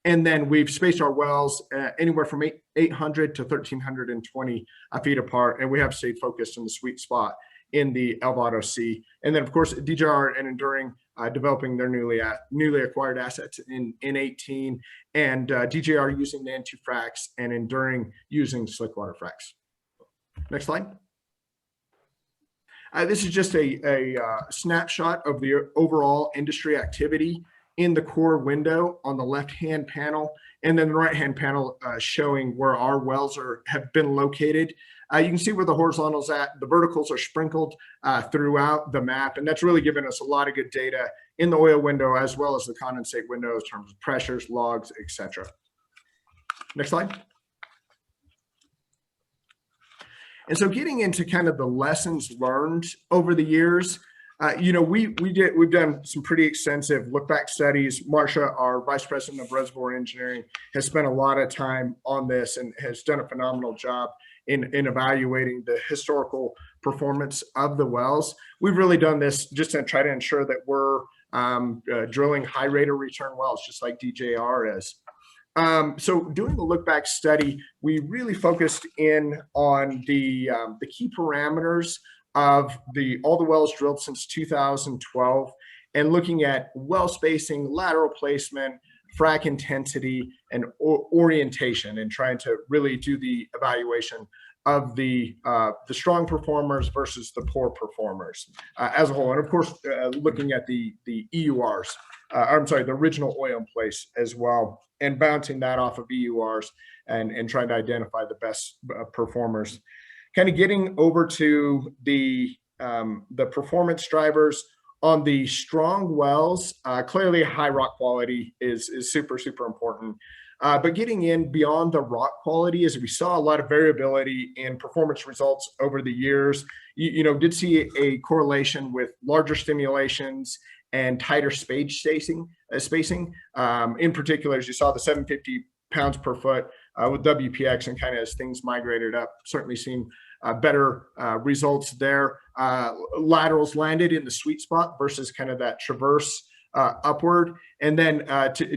And then we've spaced our wells anywhere from 800 to 1,320 feet apart. And we have stayed focused in the sweet spot in the El Vado Sea. And then, of course, DJR and Enduring developing their newly acquired assets in 18, and DJR using the N2 fracs and Enduring using slickwater fracs. Next slide. This is just a snapshot of the overall industry activity in the core window on the left-hand panel, and then the right-hand panel showing where our wells have been located. You can see where the horizontals at. The verticals are sprinkled throughout the map, and that's really given us a lot of good data in the oil window as well as the condensate window in terms of pressures, logs, etc. Next slide. And so getting into kind of the lessons learned over the years, we've done some pretty extensive look back studies. Marcia, our vice president of reservoir engineering, has spent a lot of time on this and has done a phenomenal job in evaluating the historical performance of the wells. We've really done this just to try to ensure that we're drilling high rate of return wells, just like DJR is. So doing the look back study, we really focused in on the key parameters of all the wells drilled since 2012, and looking at well spacing, lateral placement, frac intensity, and orientation, and trying to really do the evaluation of the strong performers versus the poor performers as a whole. And of course, looking at the EURs, the original oil in place as well, and bouncing that off of EURs and trying to identify the best performers. Kind of getting over to the performance drivers on the strong wells. Clearly, high rock quality is super, super important. But getting in beyond the rock quality, is we saw a lot of variability in performance results over the years. Did see a correlation with larger stimulations and tighter spacing. In particular, as you saw the 750 pounds per foot with WPX, and kind of as things migrated up, certainly seen better results there. Laterals landed in the sweet spot versus kind of that traverse upward. And then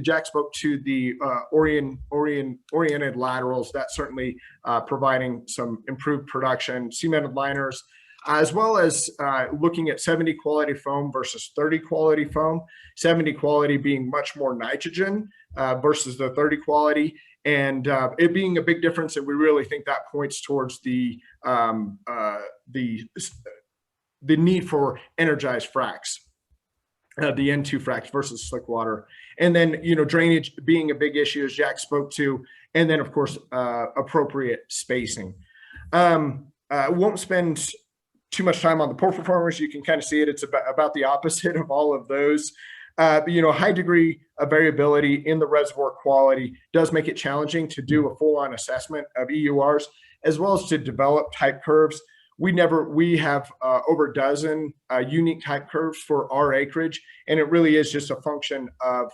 Jack spoke to the oriented laterals, that certainly providing some improved production, cemented liners, as well as looking at 70 quality foam versus 30 quality foam, 70 quality being much more nitrogen versus the 30 quality. And it being a big difference, and we really think that points towards the need for energized fracs, the N2 fracs versus slick water. And then, drainage being a big issue, as Jack spoke to, and then of course, appropriate spacing. Won't spend too much time on the poor performers. You can kind of see it. It's about the opposite of all of those. High degree of variability in the reservoir quality does make it challenging to do a full-on assessment of EURs, as well as to develop type curves. We have over a dozen unique type curves for our acreage, and it really is just a function of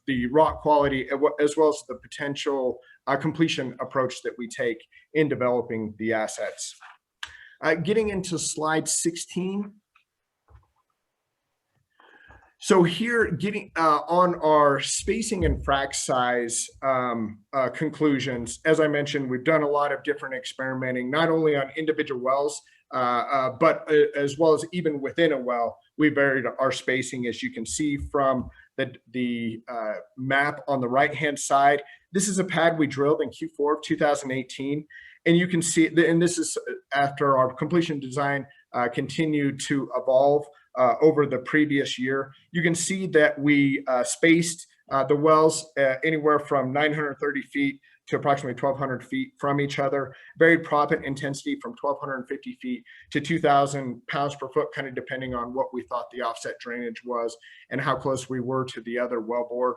the rock quality as well as the potential completion approach that we take in developing the assets. Getting into slide 16. So here, getting on our spacing and frac size conclusions, as I mentioned, we've done a lot of different experimenting, not only on individual wells, but as well as even within a well, we varied our spacing, as you can see from the map on the right-hand side. This is a pad we drilled in Q4 of 2018. And you can see, and this is after our completion design continued to evolve over the previous year. You can see that we spaced the wells anywhere from 930 feet to approximately 1,200 feet from each other. Varied proppant intensity from 1,250 feet to 2,000 pounds per foot, kind of depending on what we thought the offset drainage was and how close we were to the other wellbore.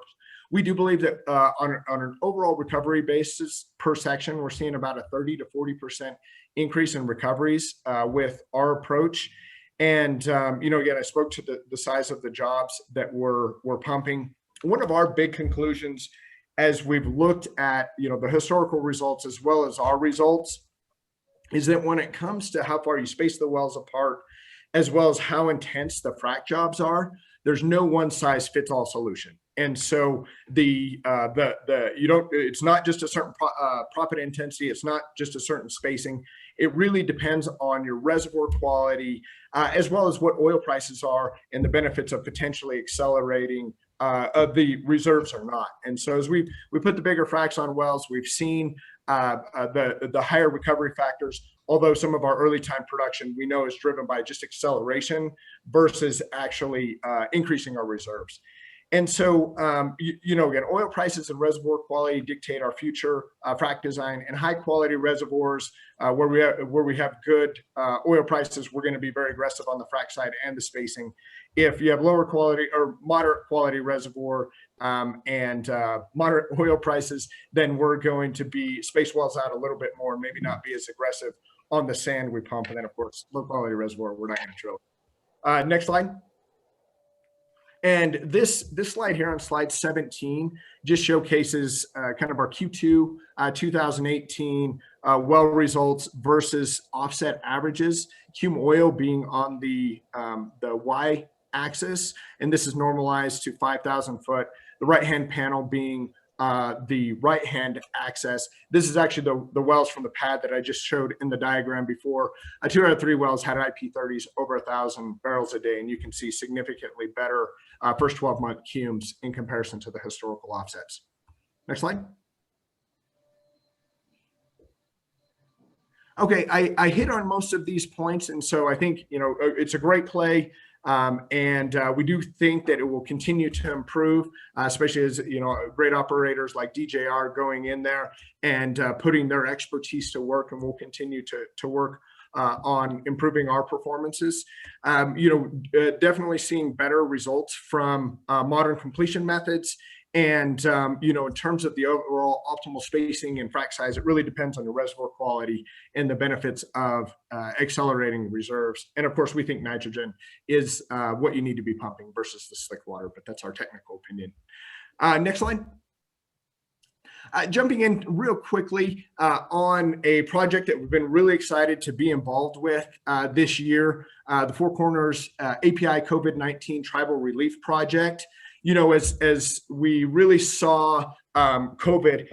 We do believe that on an overall recovery basis per section, we're seeing about a 30 to 40% increase in recoveries with our approach. And, again, I spoke to the size of the jobs that we're pumping. One of our big conclusions as we've looked at, the historical results as well as our results is that when it comes to how far you space the wells apart, as well as how intense the frac jobs are, there's no one size fits all solution. And so it's not just a certain proppant intensity. It's not just a certain spacing. It really depends on your reservoir quality, as well as what oil prices are and the benefits of potentially accelerating of the reserves or not. And so as we put the bigger fracs on wells, we've seen the higher recovery factors, although some of our early time production we know is driven by just acceleration versus actually increasing our reserves. And so, again, oil prices and reservoir quality dictate our future frac design, and high quality reservoirs where we have good oil prices, we're going to be very aggressive on the frac side and the spacing. If you have lower quality or moderate quality reservoir and moderate oil prices, then we're going to be space wells out a little bit more, maybe not be as aggressive on the sand we pump. And then, of course, low quality reservoir, we're not going to drill. Next slide. And this slide here on slide 17 just showcases kind of our Q2 2018 well results versus offset averages. Cum oil being on the Y axis, and this is normalized to 5,000 foot. The right-hand panel being the right-hand axis. This is actually the wells from the pad that I just showed in the diagram before. 2 out of 3 wells had IP30s over 1,000 barrels a day, and you can see significantly better first 12-month cums in comparison to the historical offsets. Next slide. Okay, I hit on most of these points, and so I think it's a great play. And we do think that it will continue to improve, especially as great operators like DJR going in there and putting their expertise to work, and we'll continue to work on improving our performances. Definitely seeing better results from modern completion methods. And, in terms of the overall optimal spacing and frac size, it really depends on the reservoir quality and the benefits of accelerating reserves. And of course, we think nitrogen is what you need to be pumping versus the slick water, but that's our technical opinion. Next slide. Jumping in real quickly on a project that we've been really excited to be involved with this year, the Four Corners API COVID-19 Tribal Relief Project. As we really saw COVID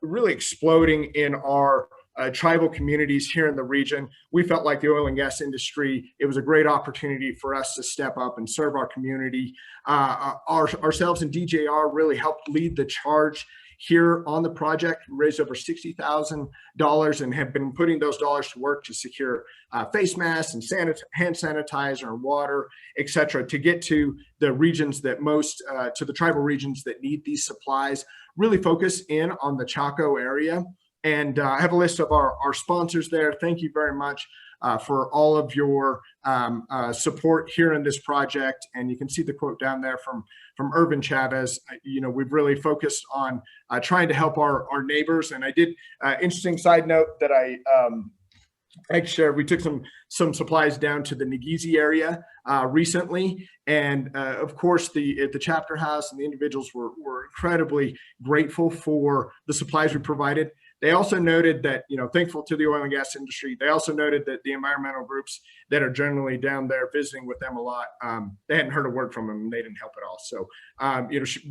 really exploding in our tribal communities here in the region, we felt like the oil and gas industry, it was a great opportunity for us to step up and serve our community. Ourselves and DJR really helped lead the charge here on the project. We raised over $60,000 and have been putting those dollars to work to secure face masks and hand sanitizer and water, et cetera, to get to the regions that to the tribal regions that need these supplies. Really focus in on the Chaco area. And I have a list of our sponsors there. Thank you very much for all of your support here in this project. And you can see the quote down there from Irvin Chavez. We've really focused on trying to help our neighbors. And I did interesting side note that I shared. We took some supplies down to the Nageezi area recently, and of course at the chapter house and the individuals were incredibly grateful for the supplies we provided. They also noted that, thankful to the oil and gas industry, they also noted that the environmental groups that are generally down there visiting with them a lot, they hadn't heard a word from them and they didn't help at all. So,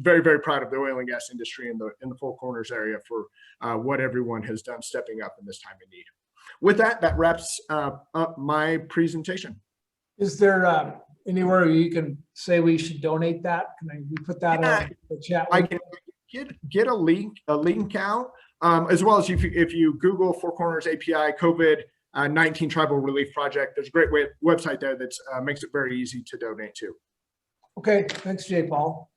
very, very proud of the oil and gas industry in the Four Corners area for what everyone has done stepping up in this time of need. With that wraps up my presentation. Is there anywhere you can say we should donate that? Can we put that in the chat? I can get a link out. As well as if you Google Four Corners API COVID 19 Tribal Relief Project. There's a great website there that makes it very easy to donate to. Okay, thanks, Jay Paul.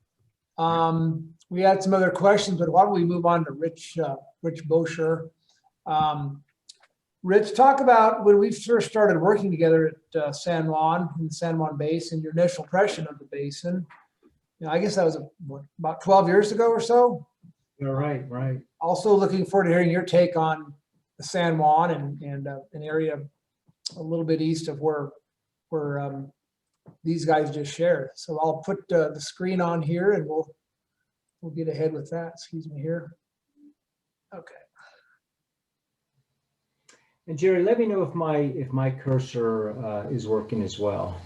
We had some other questions, but why don't we move on to Rich Bosher. Rich, talk about when we first started working together at San Juan, in the San Juan Basin, your initial impression of the basin. You know, I guess that was about 12 years ago or so. Yeah, right. Also looking forward to hearing your take on the San Juan and an area a little bit east of where these guys just shared. So I'll put the screen on here and we'll get ahead with that. Excuse me here. Okay. And Jerry, let me know if my cursor is working as well.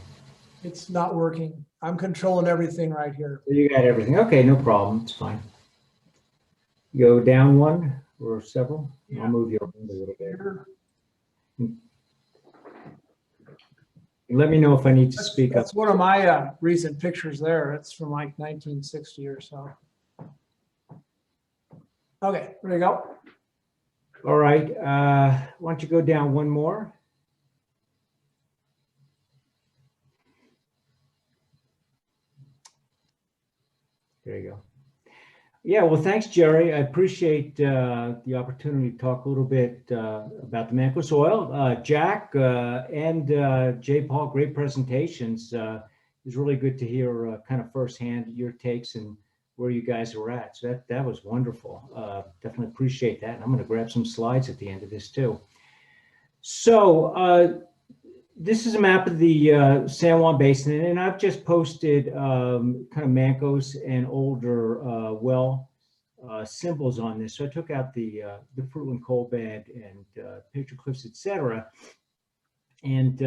It's not working. I'm controlling everything right here. You got everything. Okay, no problem. It's fine. Go down one or several. Yeah. I'll move you around a little bit. Here. Let me know if I need to speak up. That's one of my recent pictures there. It's from like 1960 or so. Okay, there you go. All right. Why don't you go down one more? There you go. Yeah, well, thanks, Jerry. I appreciate the opportunity to talk a little bit about the Mancos oil. Jack and Jay Paul, great presentations. It was really good to hear kind of firsthand your takes and where you guys are at. So that was wonderful. Definitely appreciate that. And I'm going to grab some slides at the end of this too. So this is a map of the San Juan Basin, and I've just posted kind of Mancos and older well symbols on this. So I took out the Fruitland coal bed and picture cliffs, etc. And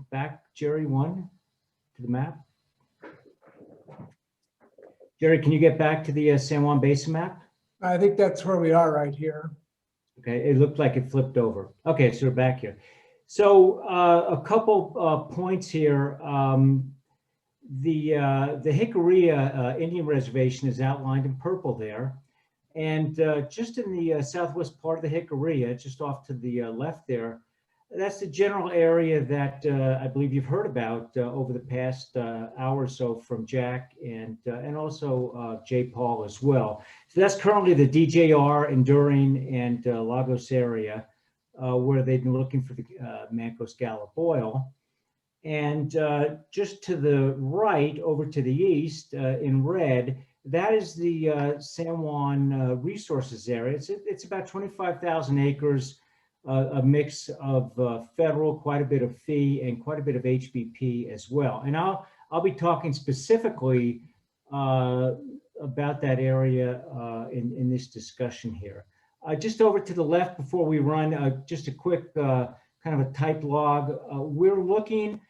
back, Jerry, one to the map. Jerry, can you get back to the San Juan Basin map? I think that's where we are right here. Okay, it looked like it flipped over. Okay, so we're back here. So a couple points here. The Jicarilla Indian Reservation is outlined in purple there. And just in the southwest part of the Jicarilla, just off to the left there, that's the general area that I believe you've heard about over the past hour or so from Jack and also Jay Paul as well. So that's currently the DJR, Enduring, and Lagos area where they've been looking for the Mancos Gallop oil. And just to the right, over to the east in red, that is the San Juan resources area. It's about 25,000 acres. A mix of federal, quite a bit of fee, and quite a bit of HBP as well. And I'll be talking specifically about that area in this discussion here. Just over to the left before we run, just a quick kind of a type log. We're looking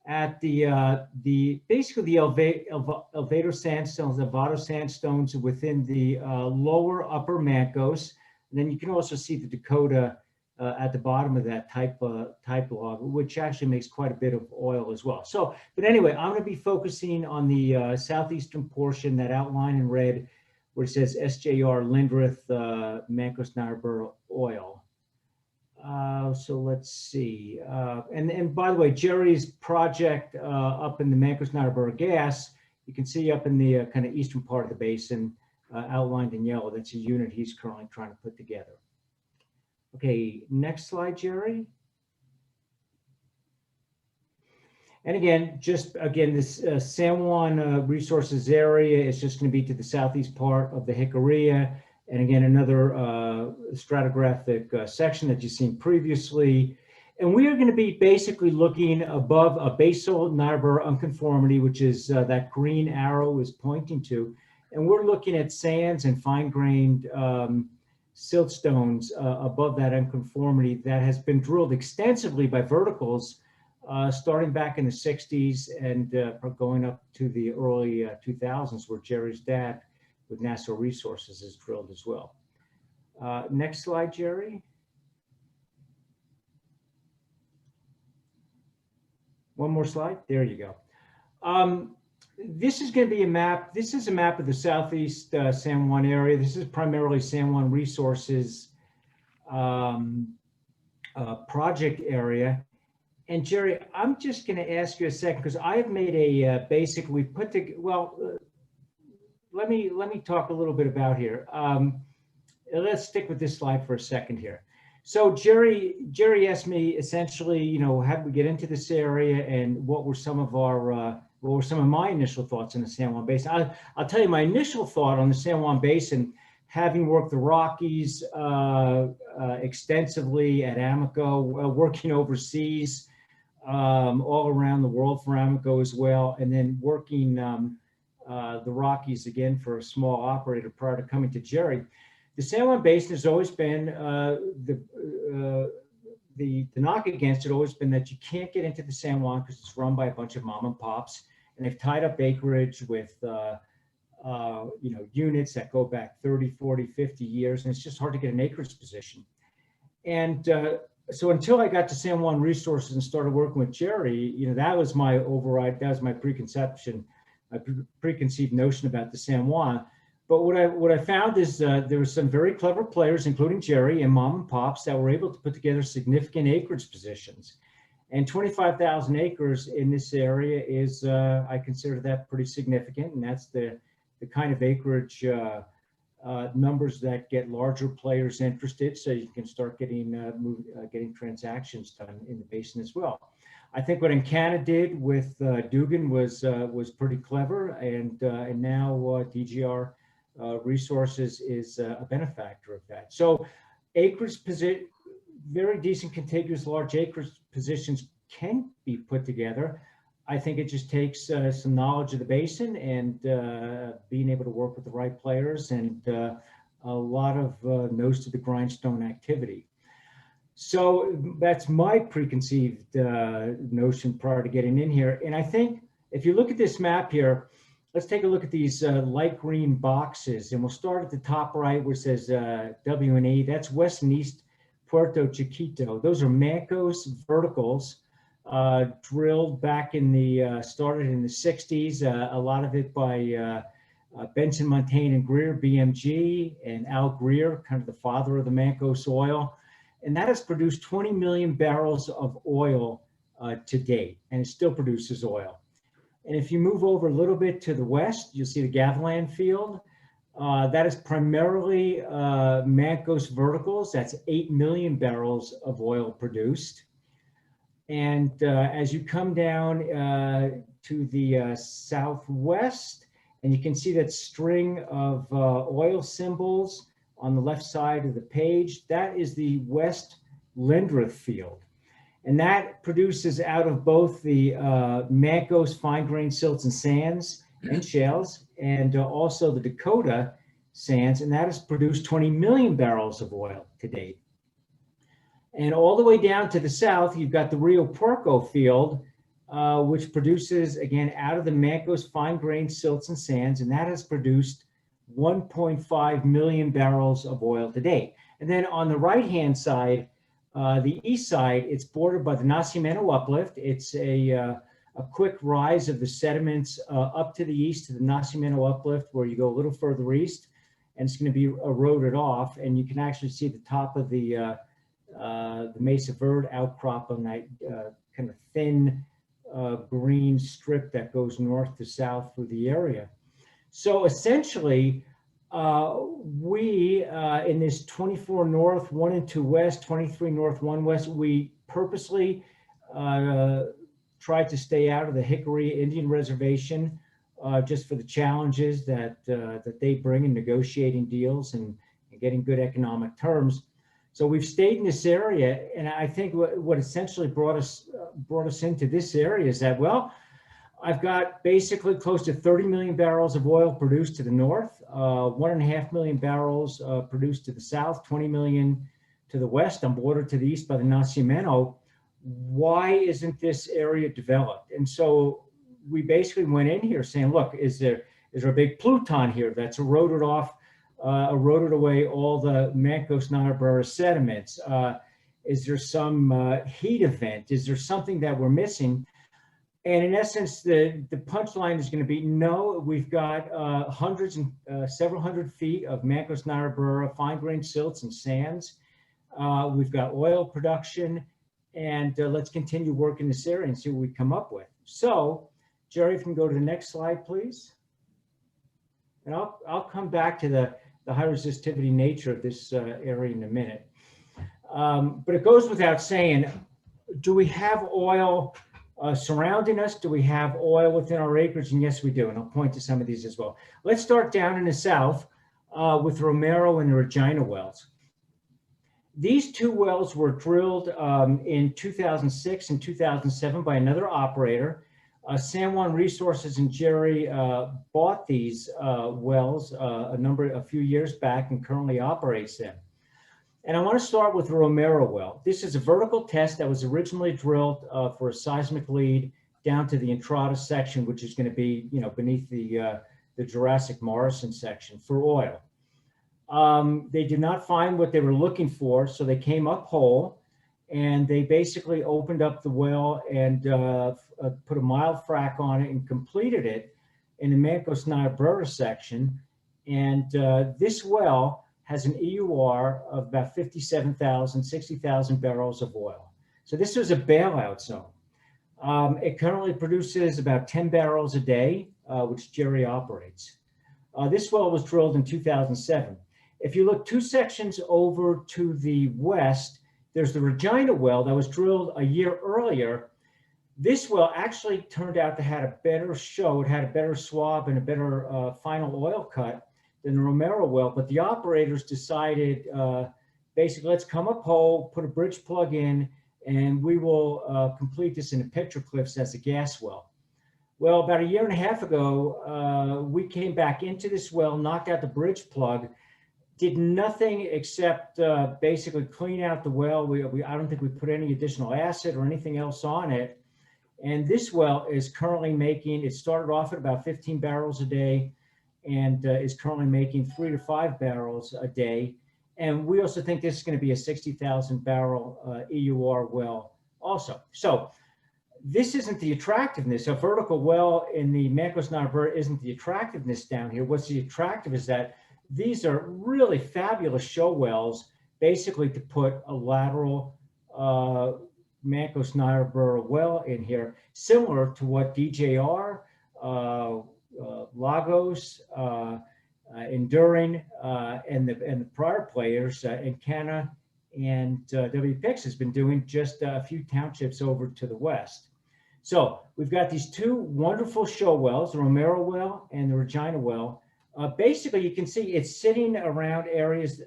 at basically the Elvado sandstones, the Vado sandstones within the lower upper Mancos. And then you can also see the Dakota at the bottom of that type log, which actually makes quite a bit of oil as well. So, but anyway, I'm going to be focusing on the southeastern portion, that outline in red, where it says SJR Lindrith Mancos Niobrara oil. So let's see. And by the way, Jerry's project up in the Mancos Niobrara gas, you can see up in the kind of eastern part of the basin, outlined in yellow. That's a unit he's currently trying to put together. Okay, next slide, Jerry. And again, this San Juan resources area is just going to be to the southeast part of the Jicarilla. And again, another stratigraphic section that you've seen previously. And we are going to be basically looking above a basal Niobrara unconformity, which is that green arrow is pointing to. And we're looking at sands and fine-grained siltstones above that unconformity that has been drilled extensively by verticals starting back in the 60s and going up to the early 2000s, where Jerry's dad with Nassau Resources is drilled as well. Next slide, Jerry. One more slide. There you go. This is going to be a map. This is a map of the southeast San Juan area. This is primarily San Juan Resources project area. And Jerry, I'm just going to ask you a second, because I've made a basic, we put the, well, let me talk a little bit about here. Let's stick with this slide for a second here. So Jerry asked me essentially, you know, how did we get into this area, and what were some of our, what were some of my initial thoughts on the San Juan Basin? I'll tell you my initial thought on the San Juan Basin, having worked the Rockies extensively at Amoco, working overseas, all around the world for Amoco as well, and then working the Rockies again for a small operator prior to coming to Jerry. The San Juan Basin has always been, the knock against it always been that you can't get into the San Juan because it's run by a bunch of mom and pops, and they've tied up acreage with you know, units that go back 30, 40, 50 years, and it's just hard to get an acreage position. And so until I got to San Juan Resources and started working with Jerry, you know, that was my override, that was my preconception, my preconceived notion about the San Juan. But what I found is there were some very clever players, including Jerry and mom and pops, that were able to put together significant acreage positions. And 25,000 acres in this area is, I consider that pretty significant, and that's the kind of acreage numbers that get larger players interested, so you can start getting getting transactions done in the basin as well. I think what Encana did with Dugan was pretty clever, and now DGR Resources is a benefactor of that. So acreage position, very decent contiguous large acreage positions can be put together. I think it just takes some knowledge of the basin and being able to work with the right players and a lot of nose to the grindstone activity. So that's my preconceived notion prior to getting in here. And I think if you look at this map here, let's take a look at these light green boxes, and we'll start at the top right where it says W&E. That's West and East Puerto Chiquito. Those are Mancos verticals. Drilled back in the, started in the 60s, a lot of it by Benson, Montaigne and Greer, BMG, and Al Greer, kind of the father of the Mancos oil. And that has produced 20 million barrels of oil to date, and it still produces oil. And if you move over a little bit to the west, you'll see the Gavilan field. That is primarily Mancos verticals. That's 8 million barrels of oil produced. And as you come down to the southwest, and you can see that string of oil symbols on the left side of the page, that is the West Lindrith field. And that produces out of both the Mancos fine grained silts and sands and shales, and also the Dakota sands, and that has produced 20 million barrels of oil to date. And all the way down to the south, you've got the Rio Puerco field, which produces, again, out of the Mancos fine-grained silts and sands, and that has produced 1.5 million barrels of oil to date. And then on the right-hand side, the east side, it's bordered by the Nacimiento Uplift. It's a quick rise of the sediments up to the east to the Nacimiento Uplift, where you go a little further east, and it's going to be eroded off, and you can actually see the top of the Mesa Verde outcrop on that kind of thin green strip that goes north to south through the area. So essentially, we in this 24 north, 1 and 2 west, 23 north, 1 west, we purposely tried to stay out of the Hickory Indian Reservation just for the challenges that they bring in negotiating deals and getting good economic terms. So we've stayed in this area, and I think what essentially brought us into this area is that, well, I've got basically close to 30 million barrels of oil produced to the north, 1.5 million barrels produced to the south, 20 million to the west. I'm bordered to the east by the Nacimiento. Why isn't this area developed? And so we basically went in here saying, look, is there a big pluton here that's eroded away all the Mancos Niobrara sediments? Is there some heat event? Is there something that we're missing? And in essence, the punchline is going to be no. We've got hundreds and several hundred feet of Mancos Niobrara fine-grained silts and sands We've got oil production, and let's continue working this area and see what we come up with. So, Jerry, if you can go to the next slide, please. And I'll come back to the high resistivity nature of this area in a minute. But it goes without saying, do we have oil surrounding us? Do we have oil within our acreage? And yes, we do. And I'll point to some of these as well. Let's start down in the south with Romero and the Regina wells. These two wells were drilled in 2006 and 2007 by another operator. San Juan Resources and Jerry bought these wells a few years back and currently operates them. And I want to start with the Romero well. This is a vertical test that was originally drilled for a seismic lead down to the Entrada section, which is going to be, beneath the Jurassic Morrison section for oil. They did not find what they were looking for, so they came up hole, and they basically opened up the well and put a mild frac on it and completed it in the Mancos Niobrara section. And this well has an EUR of about 57,000, 60,000 barrels of oil. So this was a bailout zone. It currently produces about 10 barrels a day, which Jerry operates. This well was drilled in 2007. If you look 2 sections over to the west, there's the Regina well that was drilled a year earlier. This well actually turned out to have a better show. It had a better swab and a better final oil cut than the Romero well, but the operators decided basically, let's come up hole, put a bridge plug in, and we will complete this in the petroglyphs as a gas well. Well, about a year and a half ago, we came back into this well, knocked out the bridge plug, did nothing except basically clean out the well. I don't think we put any additional acid or anything else on it. And this well is currently making, it started off at about 15 barrels a day and is currently making 3 to 5 barrels a day. And we also think this is going to be a 60,000 barrel EUR well also. So this isn't the attractiveness. A vertical well in the Mancos Niobrara isn't the attractiveness down here. What's the attractive is that these are really fabulous show wells, basically to put a lateral Mancos Niobrara well in here, similar to what DJR, Lagos, Enduring, and the prior players, Encana and WPX has been doing just a few townships over to the west. So we've got these 2 wonderful show wells, the Romero well and the Regina well. Basically, you can see it's sitting around areas.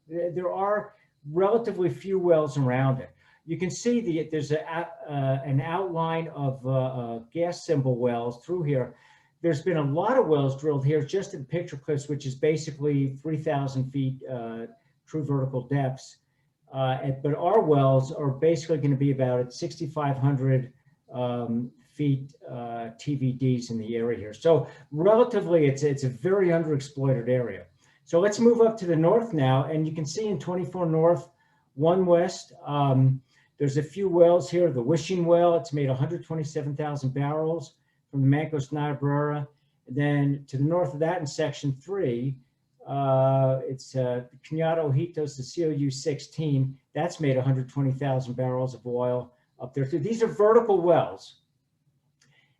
There are relatively few wells around it. You can see there's an outline of gas symbol wells through here. There's been a lot of wells drilled here just in petroglyphs, which is basically 3,000 feet true vertical depths. But our wells are basically going to be about at 6,500 feet TVDs in the area here. So relatively, it's a very underexploited area. So let's move up to the north now, and you can see in 24 North, 1 West, there's a few wells here. The Wishing well, it's made 127,000 barrels from the Mancos Niobrara. Then to the north of that in section 3, it's Cañado Ojitos, the COU 16. That's made 120,000 barrels of oil up there. So these are vertical wells.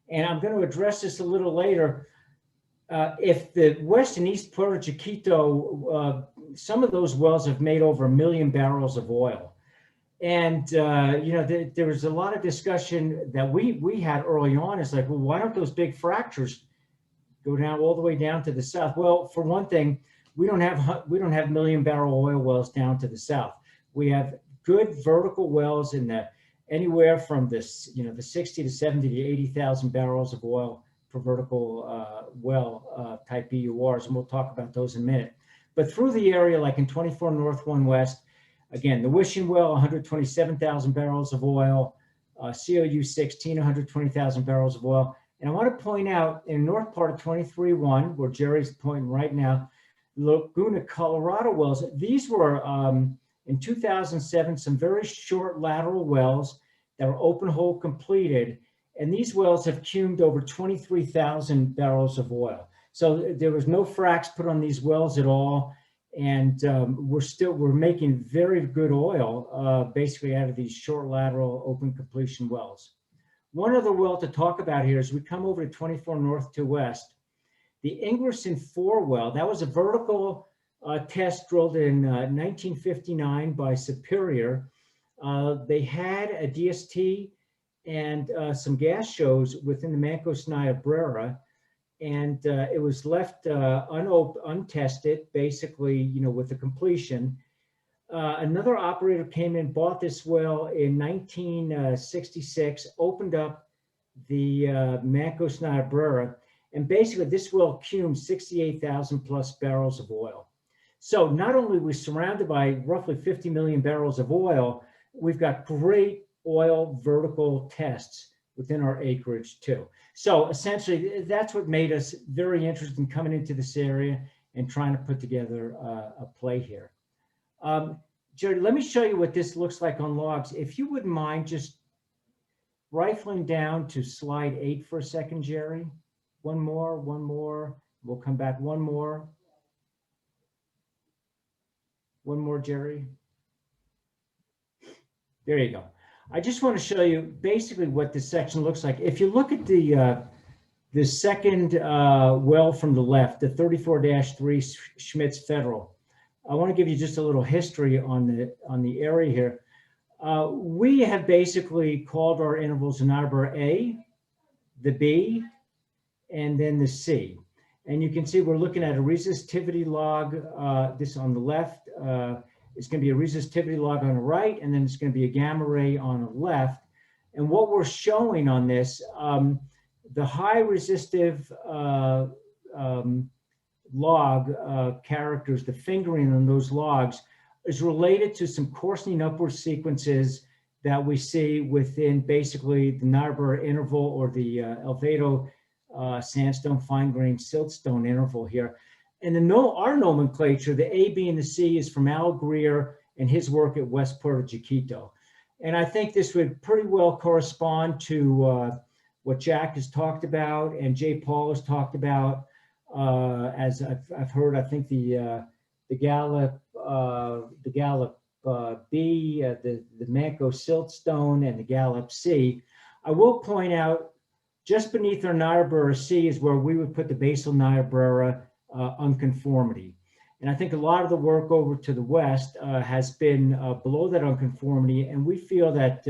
And I'm going to address this a little later. If the west and east Puerto Chiquito, some of those wells have made over 1 million barrels of oil. And, there was a lot of discussion that we had early on. It's like, well, why don't those big fractures go down all the way down to the south? Well, for one thing, we don't have million barrel oil wells down to the south. We have good vertical wells in the anywhere from this, the 60 to 70 to 80,000 barrels of oil per vertical well type EURs, and we'll talk about those in a minute. But through the area, like in 24 North, 1 West, again, the Wishing well, 127,000 barrels of oil, COU 16, 120,000 barrels of oil. And I want to point out in north part of 23-1, where Jerry's pointing right now, Laguna Colorado wells, these were in 2007, some very short lateral wells that were open hole completed. And these wells have cumed over 23,000 barrels of oil. So there was no fracs put on these wells at all. And we're making very good oil, basically out of these short lateral open completion wells. One other well to talk about here is we come over to 24 North to West. The Ingerson 4 well, that was a vertical test drilled in 1959 by Superior. They had a DST and some gas shows within the Mancos Niobrara, and it was left untested, basically, you know, with the completion. Another operator came in, bought this well in 1966, opened up the Mancos Niobrara, and basically this well cumed 68,000 plus barrels of oil. So not only are we surrounded by roughly 50 million barrels of oil, we've got great oil vertical tests within our acreage too. So essentially, that's what made us very interested in coming into this area and trying to put together a play here. Jerry, let me show you what this looks like on logs. If you wouldn't mind just rifling down to slide 8 for a second, Jerry. One more. We'll come back. One more, Jerry. There you go. I just want to show you basically what this section looks like. If you look at the second well from the left, the 34-3 Schmitz Federal, I want to give you just a little history on the area here. We have basically called our intervals in Niobrara A, the B, and then the C. And you can see we're looking at a resistivity log, this on the left. It's going to be a resistivity log on the right, and then it's going to be a gamma ray on the left. And what we're showing on this, the high resistive log characters, the fingering on those logs is related to some coarsening upward sequences that we see within basically the Niobrara interval or the Elvado sandstone fine grained siltstone interval here. And our nomenclature, the A, B, and the C is from Al Greer and his work at West Puerto Chiquito. And I think this would pretty well correspond to what Jack has talked about and Jay Paul has talked about. As I've heard, I think the Gallup B, the Manco siltstone, and the Gallup C. I will point out, just beneath our Niobrara C is where we would put the basal Niobrara unconformity. And I think a lot of the work over to the west has been below that unconformity, and we feel that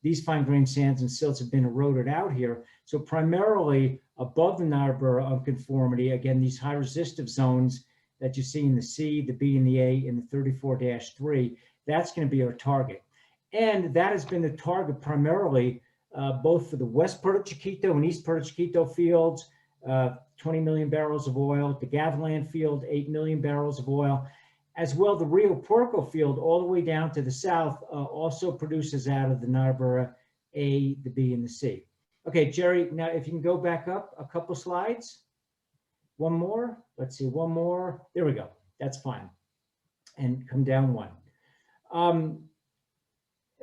these fine-grained sands and silts have been eroded out here. So primarily above the Niobrara unconformity, again, these high resistive zones that you see in the C, the B, and the A in the 34-3, that's going to be our target. And that has been the target primarily both for the West Puerto Chiquito and East Puerto Chiquito fields, 20 million barrels of oil, the Gavilan field, 8 million barrels of oil, as well the Rio Puerco field all the way down to the south also produces out of the Niobrara A, the B, and the C. Okay, Jerry, now if you can go back up a couple slides. One more, let's see, one more. There we go, that's fine. And come down one.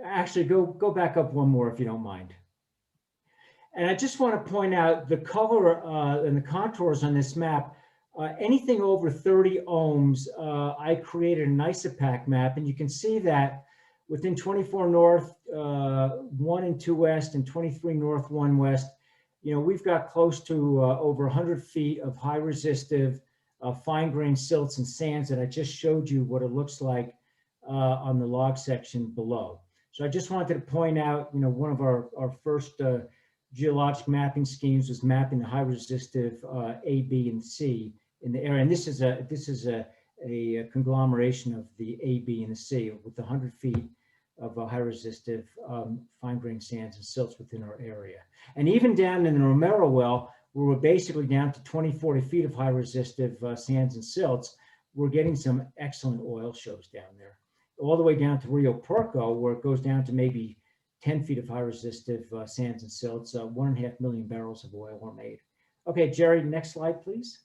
Actually, go back up one more if you don't mind. And I just want to point out the color and the contours on this map. Anything over 30 ohms, I created an isopac map, and you can see that within 24 North, 1 and 2 West, and 23 North, 1 West, you know, we've got close to over 100 feet of high resistive fine-grained silts and sands that I just showed you what it looks like on the log section below. So I just wanted to point out, you know, one of our first geologic mapping schemes was mapping the high resistive A, B, and C in the area. And this is a conglomeration of the A, B, and the C with 100 feet of high resistive fine-grained sands and silts within our area. And even down in the Romero well, where we're basically down to 40 feet of high resistive sands and silts, we're getting some excellent oil shows down there. All the way down to Rio Puerco, where it goes down to maybe 10 feet of high resistive sands and silts, 1.5 million barrels of oil were made. Okay, Jerry, next slide, please.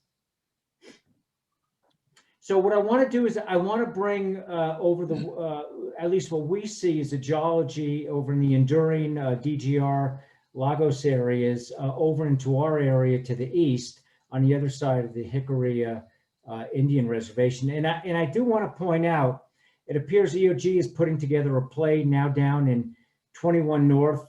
So what I want to do is I want to bring over the, at least what we see as a geology over in the enduring DGR Lagos areas over into our area to the east on the other side of the Jicarilla Indian Reservation. And I do want to point out, it appears EOG is putting together a play now down in 21 North,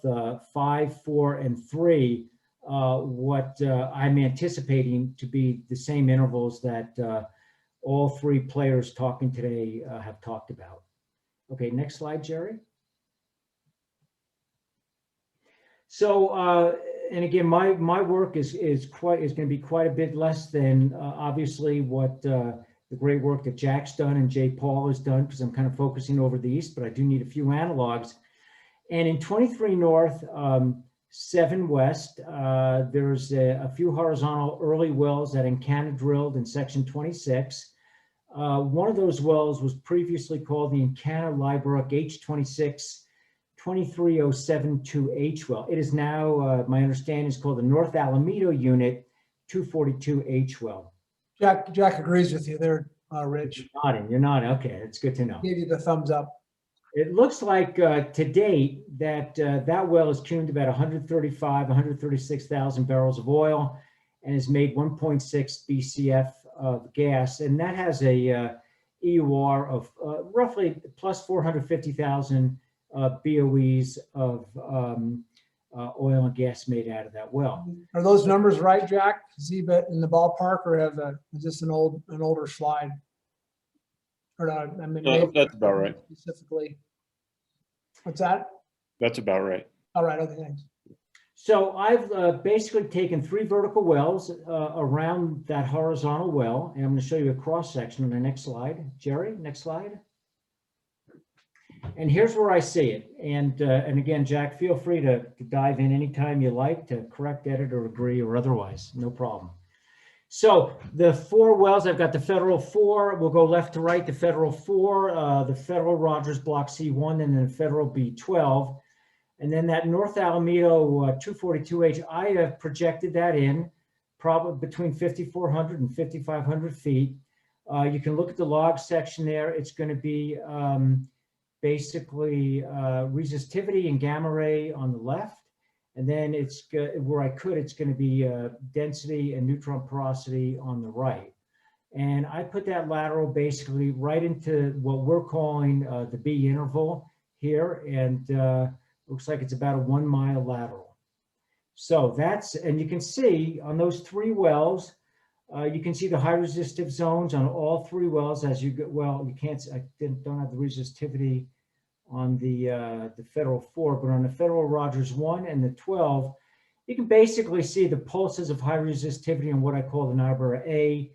5, 4, and 3, what I'm anticipating to be the same intervals that all 3 players talking today have talked about. Okay, next slide, Jerry. So, and again, my work is going to be quite a bit less than obviously what the great work that Jack's done and Jay Paul has done, because I'm kind of focusing over the east, but I do need a few analogs. And in 23 North, 7 West, there's a few horizontal early wells that Encana drilled in section 26. One of those wells was previously called the Encana Liebrook H26 23072H well. It is now, my understanding, is called the North Alameda Unit 242H well. Jack agrees with you there, Rich. You're nodding. Okay, it's good to know. Gave you the thumbs up. It looks like to date that that well has cumed about 136,000 barrels of oil and has made 1.6 BCF of gas. And that has a EUR of roughly plus 450,000 BOEs of oil and gas made out of that well. Are those numbers right, Jack? Is he in the ballpark, or is this an older slide? Or not? I mean, That's about right. Specifically, what's that? That's about right. All right. Okay, thanks. So I've basically taken 3 vertical wells around that horizontal well, and I'm going to show you a cross section on the next slide. Jerry, next slide. And here's where I see it. And again, Jack, feel free to dive in anytime you like to correct, edit, or agree, or otherwise, no problem. So the 4 wells, I've got the Federal 4, we'll go left to right, the Federal 4, the Federal Rogers Block C1, and then the Federal B12. And then that North Alameda 242H, I have projected that in probably between 5,400 and 5,500 feet. You can look at the log section there. It's going to be basically resistivity and gamma ray on the left. And then it's where it's going to be density and neutron porosity on the right. And I put that lateral basically right into what we're calling the B interval here. And looks like it's about a 1 mile lateral. So that's, and you can see on those 3 wells, you can see the high resistive zones on all 3 wells as you go. Well, you can't, don't have the resistivity on the Federal 4, but on the Federal Rogers 1 and the 12, you can basically see the pulses of high resistivity on what I call the Niobrara A,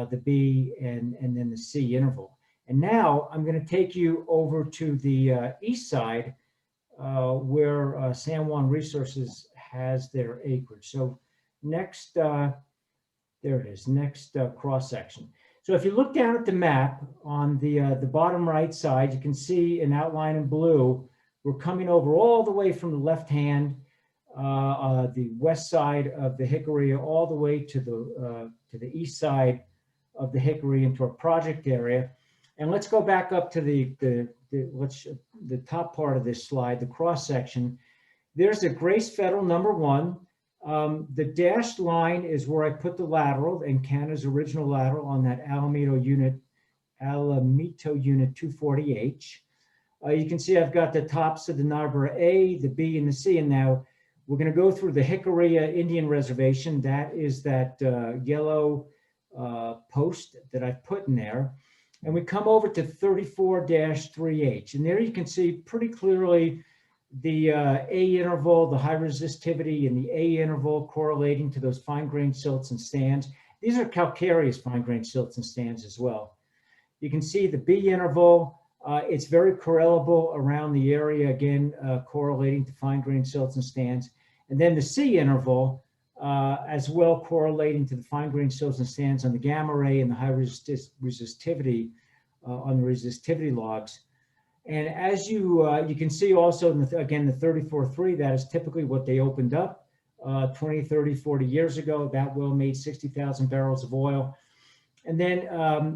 the B, and then the C interval. And now I'm going to take you over to the east side where San Juan Resources has their acreage. So next, there it is, next cross section. So if you look down at the map on the bottom right side, you can see an outline in blue. We're coming over all the way from the left hand, the west side of the Hickory, all the way to the east side of the Hickory into our project area. And let's go back up to the top part of this slide, the cross section. There's the Grace Federal number 1. The dashed line is where I put the lateral, Encana's original lateral on that Alamito unit 240H. You can see I've got the tops of the Niobrara A, the B, and the C. And now we're going to go through the Hickory Indian Reservation. That is that yellow post that I've put in there. And we come over to 34-3H. And there you can see pretty clearly the A interval, the high resistivity, and the A interval correlating to those fine-grained silts and stands. These are calcareous fine-grained silts and stands as well. You can see the B interval. It's very correlable around the area, again, correlating to fine-grained silts and stands. And then the C interval, as well correlating to the fine-grained silts and stands on the gamma ray and the high resistivity on the resistivity logs. And as you can see also, again, the 34.3, that is typically what they opened up 20, 30, 40 years ago. That well made 60,000 barrels of oil. And then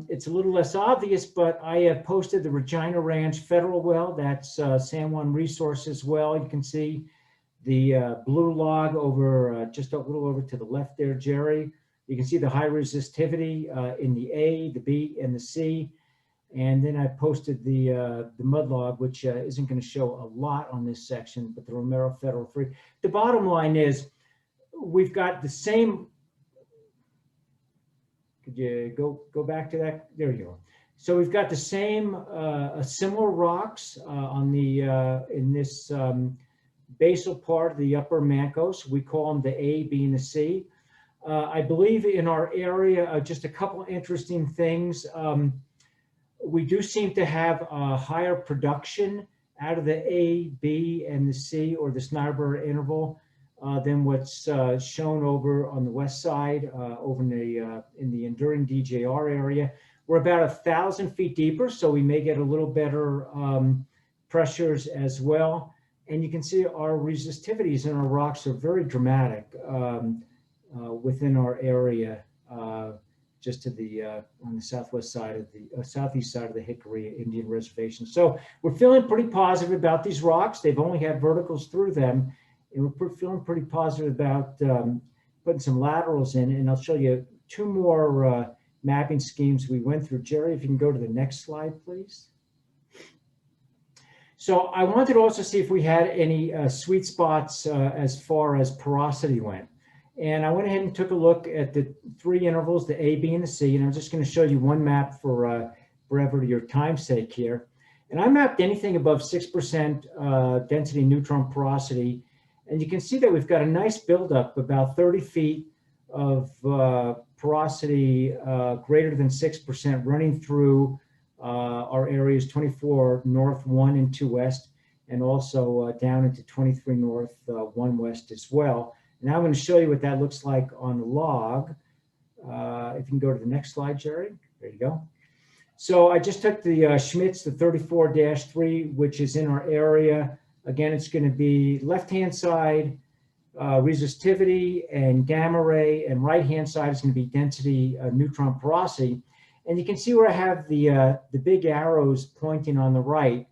it's a little less obvious, but I have posted the Regina Ranch Federal well. That's San Juan Resources well. You can see the blue log over just a little over to the left there, Jerry. You can see the high resistivity in the A, the B, and the C. And then I posted the mud log, which isn't going to show a lot on this section, but the Romero Federal 3. The bottom line is we've got the same. Could you go back to that? There you go. So we've got the same similar rocks on the in this basal part of the upper Mancos. We call them the A, B, and the C. I believe in our area, just a couple interesting things. We do seem to have a higher production out of the A, B, and the C, or the Niobrara interval, than what's shown over on the west side, over in the enduring DJR area. We're about 1,000 feet deeper, so we may get a little better pressures as well. And you can see our resistivities in our rocks are very dramatic within our area, just to the on the southwest side of the southeast side of the Hickory Indian Reservation. So we're feeling pretty positive about these rocks. They've only had verticals through them, and we're feeling pretty positive about putting some laterals in. And I'll show you two more mapping schemes we went through. Jerry, if you can go to the next slide, please. So I wanted to also see if we had any sweet spots as far as porosity went. And I went ahead and took a look at the three intervals, the A, B, and the C. And I'm just going to show you one map for brevity or time's sake here. And I mapped anything above 6% density neutron porosity. And you can see that we've got a nice buildup, about 30 feet of porosity greater than 6% running through our areas 24 north, 1 and 2 west, and also down into 23 north, 1 west as well. Now I'm going to show you what that looks like on the log. If you can go to the next slide, Jerry. There you go. So I just took the Schmitz, the 34-3, which is in our area. Again, it's going to be left-hand side resistivity and gamma ray, and right-hand side is going to be density neutron porosity. And you can see where I have the big arrows pointing on the right.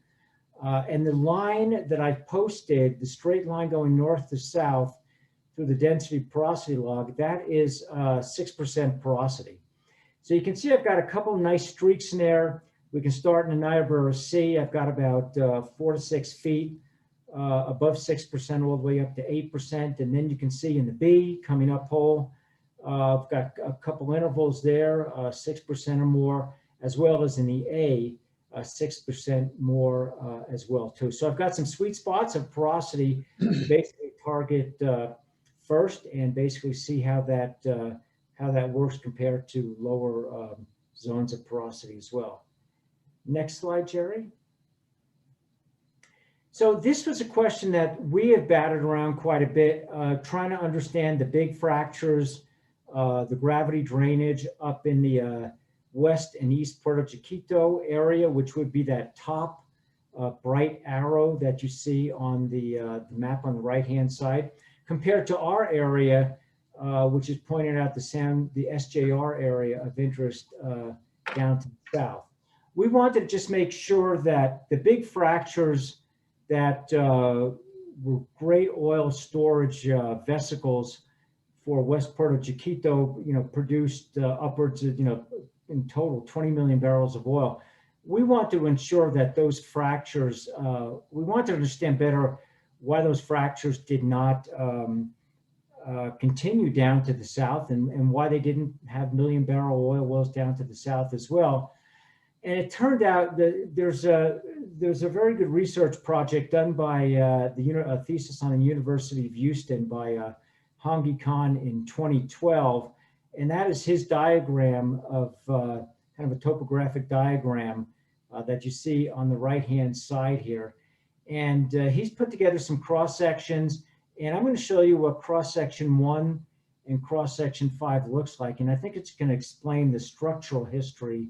And the line that I've posted, the straight line going north to south, through the density porosity log, that is 6% porosity. So you can see I've got a couple of nice streaks in there. We can start in the Niobrara C. I've got about 4 to 6 feet above 6% all the way up to 8%. And then you can see in the B coming up hole, I've got a couple intervals there, 6% or more, as well as in the A, 6% more as well too. So I've got some sweet spots of porosity to basically target first, and basically see how that works compared to lower zones of porosity as well. Next slide, Jerry. So this was a question that we have batted around quite a bit, trying to understand the big fractures, the gravity drainage up in the west and east Puerto Chiquito area, which would be that top bright arrow that you see on the map on the right-hand side, compared to our area, which is pointing out the SJR area of interest down to the south. We wanted to just make sure that the big fractures that were great oil storage vesicles for West Puerto Chiquito, produced upwards of, in total 20 million barrels of oil. We want to ensure that those fractures, we want to understand better why those fractures did not continue down to the south, and why they didn't have million barrel oil wells down to the south as well. And it turned out that there's a very good research project done by a thesis on the University of Houston by Hongi Khan in 2012. And that is his diagram of kind of a topographic diagram that you see on the right-hand side here. And he's put together some cross sections, and I'm going to show you what cross section 1 and cross section 5 looks like. And I think it's going to explain the structural history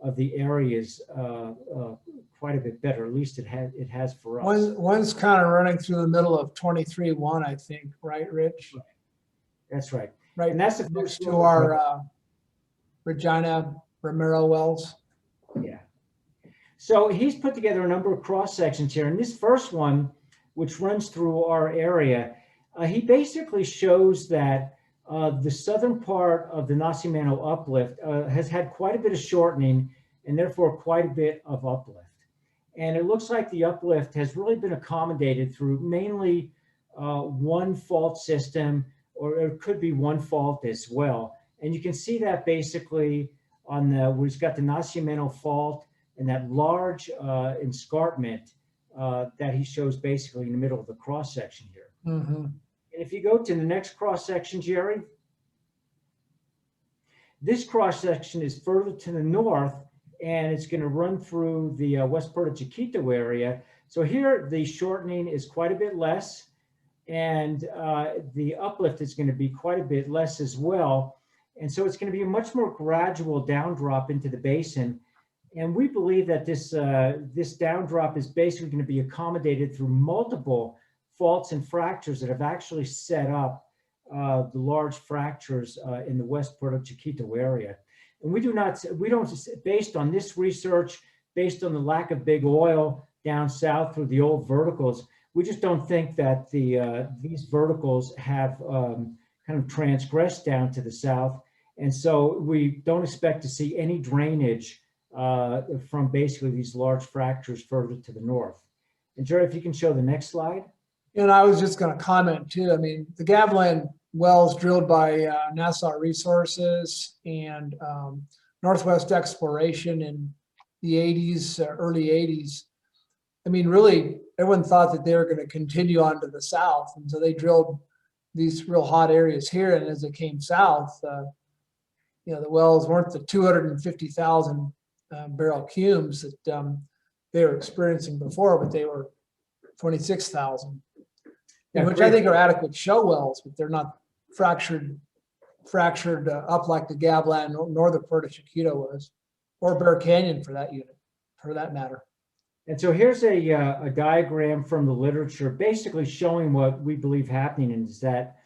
of the areas quite a bit better. At least it has for us. One's kind of running through the middle of 23-1, I think, right, Rich? That's right. Right, and that's the next to our Regina Romero wells. Yeah. So he's put together a number of cross sections here. And this first one, which runs through our area, he basically shows that The southern part of the Nacimiento uplift has had quite a bit of shortening and therefore quite a bit of uplift. And it looks like the uplift has really been accommodated through mainly one fault system, or it could be one fault as well. And you can see that basically on the, where it's got the Nacimiento fault and that large escarpment that he shows basically in the middle of the cross section here. Mm-hmm. And if you go to the next cross section, Jerry, this cross section is further to the north, and it's going to run through the West Puerto Chiquito area. So here the shortening is quite a bit less, and the uplift is going to be quite a bit less as well. And so it's going to be a much more gradual down drop into the basin. And we believe that this, this down drop is basically going to be accommodated through multiple faults and fractures that have actually set up the large fractures in the West Puerto Chiquito area. And we don't, based on this research, based on the lack of big oil down south through the old verticals, we just don't think that these verticals have kind of transgressed down to the south. And so we don't expect to see any drainage from basically these large fractures further to the north. And Jerry, if you can show the next slide. And I was just going to comment too. I mean, the Gavilan wells drilled by Nassau Resources and Northwest Exploration in the 80s, early 80s. I mean, really, everyone thought that they were going to continue on to the south. And so they drilled these real hot areas here. And as it came south, you know, the wells weren't the 250,000 barrel cumes that they were experiencing before, but they were 26,000. Yeah, which I think are adequate show wells, but they're not fractured up like the Gavilan nor the Puerto Chiquito was, or Bear Canyon for that matter. And so here's a diagram from the literature basically showing what we believe happening is that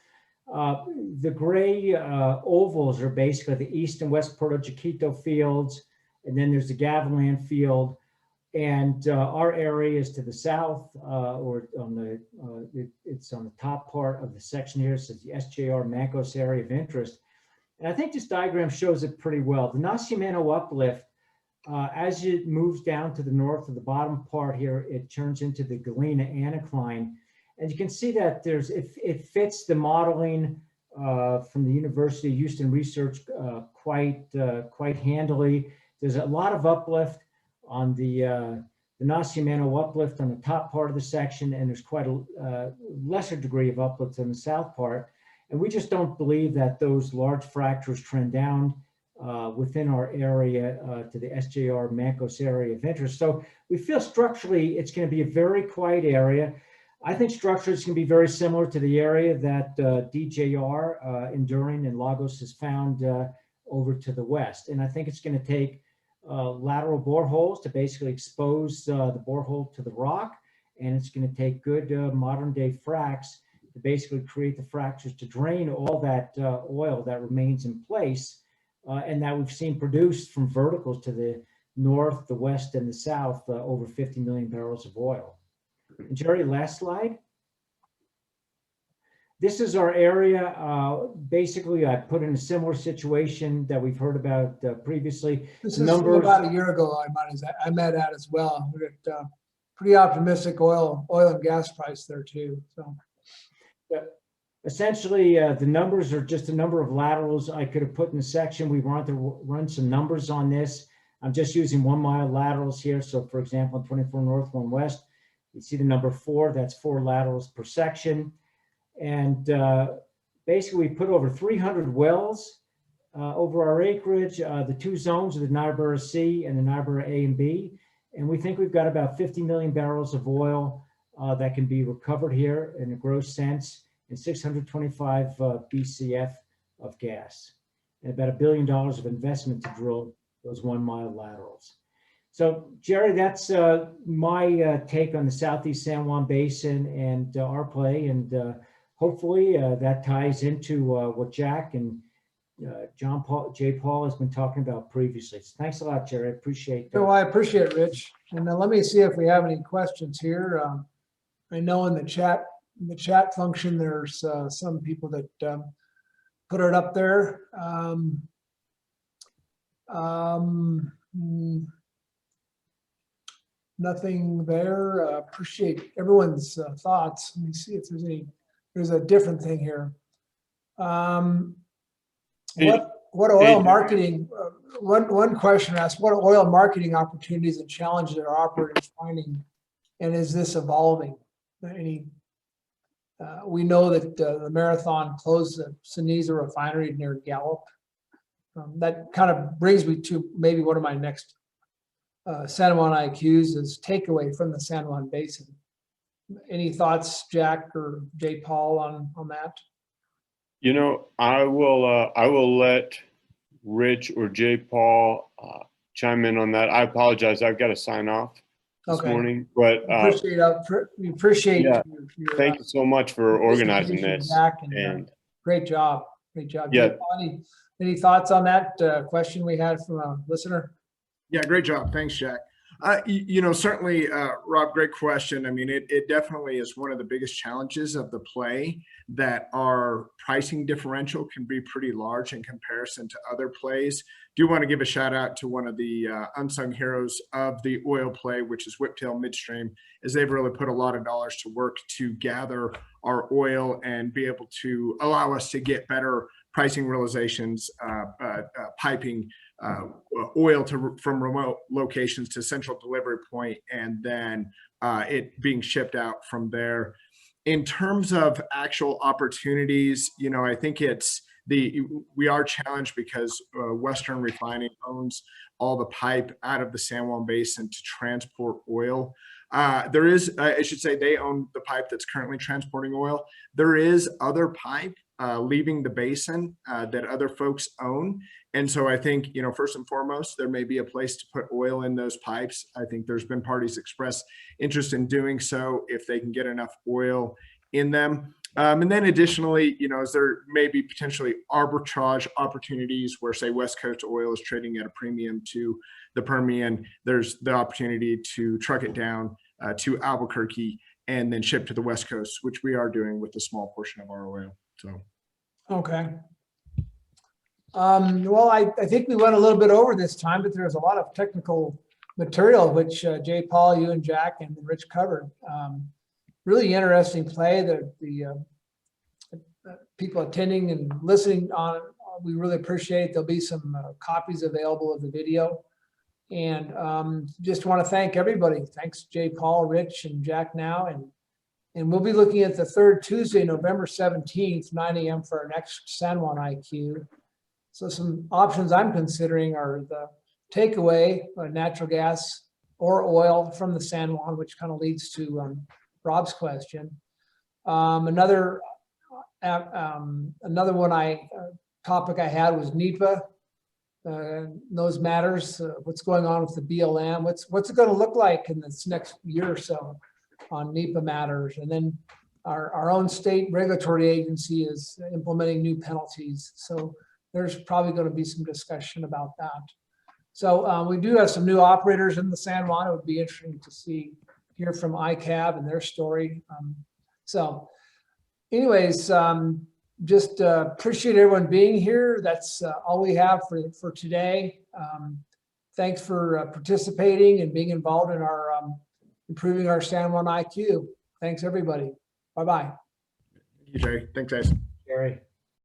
the gray ovals are basically the east and west Puerto Chiquito fields, and then there's the Gavilan field. And our area is to the south, or on the, it's on the top part of the section here. So the SJR Mancos area of interest. And I think this diagram shows it pretty well. The Nacimiento uplift, as it moves down to the north of the bottom part here, it turns into the Galena anticline. And you can see that it fits the modeling from the University of Houston research quite handily. There's a lot of uplift on the Nacimiento uplift on the top part of the section, and there's quite a lesser degree of uplift on the south part. And we just don't believe that those large fractures trend down within our area to the SJR Mancos area of interest. So we feel structurally it's going to be a very quiet area. I think structurally it's going to be very similar to the area that DJR, Enduring, and Lagos has found over to the west. And I think it's going to take lateral boreholes to basically expose the borehole to the rock. And it's going to take good modern day fracs to basically create the fractures to drain all that oil that remains in place and that we've seen produced from verticals to the north, the west, and the south, over 50 million barrels of oil. And Jerry, last slide. This is our area. Basically, I put in a similar situation that we've heard about previously. This is about a year ago. I met at as well. We got pretty optimistic oil and gas price there too. So, yeah. Essentially, the numbers are just a number of laterals I could have put in the section. We want to run some numbers on this. I'm just using 1 mile laterals here. So, for example, 24 north, 1 west, you see the number 4. That's 4 laterals per section. And basically, we put over 300 wells over our acreage. The 2 zones are the Niobrara C and the Niobrara A and B. And we think we've got about 50 million barrels of oil that can be recovered here in a gross sense, and 625 BCF of gas, and about $1 billion of investment to drill those 1 mile laterals. So, Jerry, that's my take on the Southeast San Juan Basin and our play. And hopefully that ties into what Jack and J. Paul has been talking about previously. So thanks a lot, Jerry. I appreciate that. well, I appreciate it, Rich. And let me see if we have any questions here. I know in the chat function, there's some people that put it up there. Nothing there. Appreciate everyone's thoughts. Let me see if there's a different thing here. What oil marketing, one question asked, what oil marketing opportunities and challenges are operators finding? And is this evolving? We know that the Marathon closed the Siniza refinery near Gallup. That kind of brings me to maybe one of my next San Juan IQs is takeaway from the San Juan Basin. Any thoughts, Jack or J. Paul, on that? You know, I will let Rich or J. Paul chime in on that. I apologize. I've got to sign off this morning, but we appreciate yeah, your thank you so much for organizing this. Jack, and great job. Yeah. J. Paul, any thoughts on that question we had from a listener? Yeah, great job. Thanks, Jack. You know, certainly, Rob, great question. I mean, it definitely is one of the biggest challenges of the play, that our pricing differential can be pretty large in comparison to other plays. Do want to give a shout out to one of the unsung heroes of the oil play, which is Whiptail Midstream, as they've really put a lot of dollars to work to gather our oil and be able to allow us to get better pricing realizations, piping oil from remote locations to central delivery point, and then it being shipped out from there. In terms of actual opportunities, you know, I think we are challenged because Western Refining owns all the pipe out of the San Juan Basin to transport oil. There is, I should say, they own the pipe that's currently transporting oil. There is other pipe leaving the basin that other folks own. And so I think, you know, first and foremost, there may be a place to put oil in those pipes. I think there's been parties express interest in doing so if they can get enough oil in them. And then additionally, you know, is there may be potentially arbitrage opportunities where, say, West Coast oil is trading at a premium to the Permian. There's the opportunity to truck it down to Albuquerque and then ship to the West Coast, which we are doing with a small portion of our oil. So, okay. Well, I think we went a little bit over this time, but there's a lot of technical material, which J. Paul, you and Jack and Rich covered. Really interesting play that the people attending and listening on, we really appreciate. There'll be some copies available of the video. And just want to thank everybody. Thanks, J. Paul, Rich, and Jack now. And we'll be looking at the third Tuesday, November 17th, 9 a.m. for our next San Juan IQ. So some options I'm considering are the takeaway, natural gas or oil from the San Juan, which kind of leads to Rob's question. Another topic I had was NEPA. Those matters, what's going on with the BLM, what's it going to look like in this next year or so on NEPA matters. And then our own state regulatory agency is implementing new penalties. So there's probably going to be some discussion about that. So we do have some new operators in the San Juan. It would be interesting to hear from ICAB and their story. So anyways, just appreciate everyone being here. That's all we have for today. Thanks for participating and being involved in our improving our San Juan IQ. Thanks, everybody. Bye-bye. Thank you, Jerry. Thanks, guys. Jerry.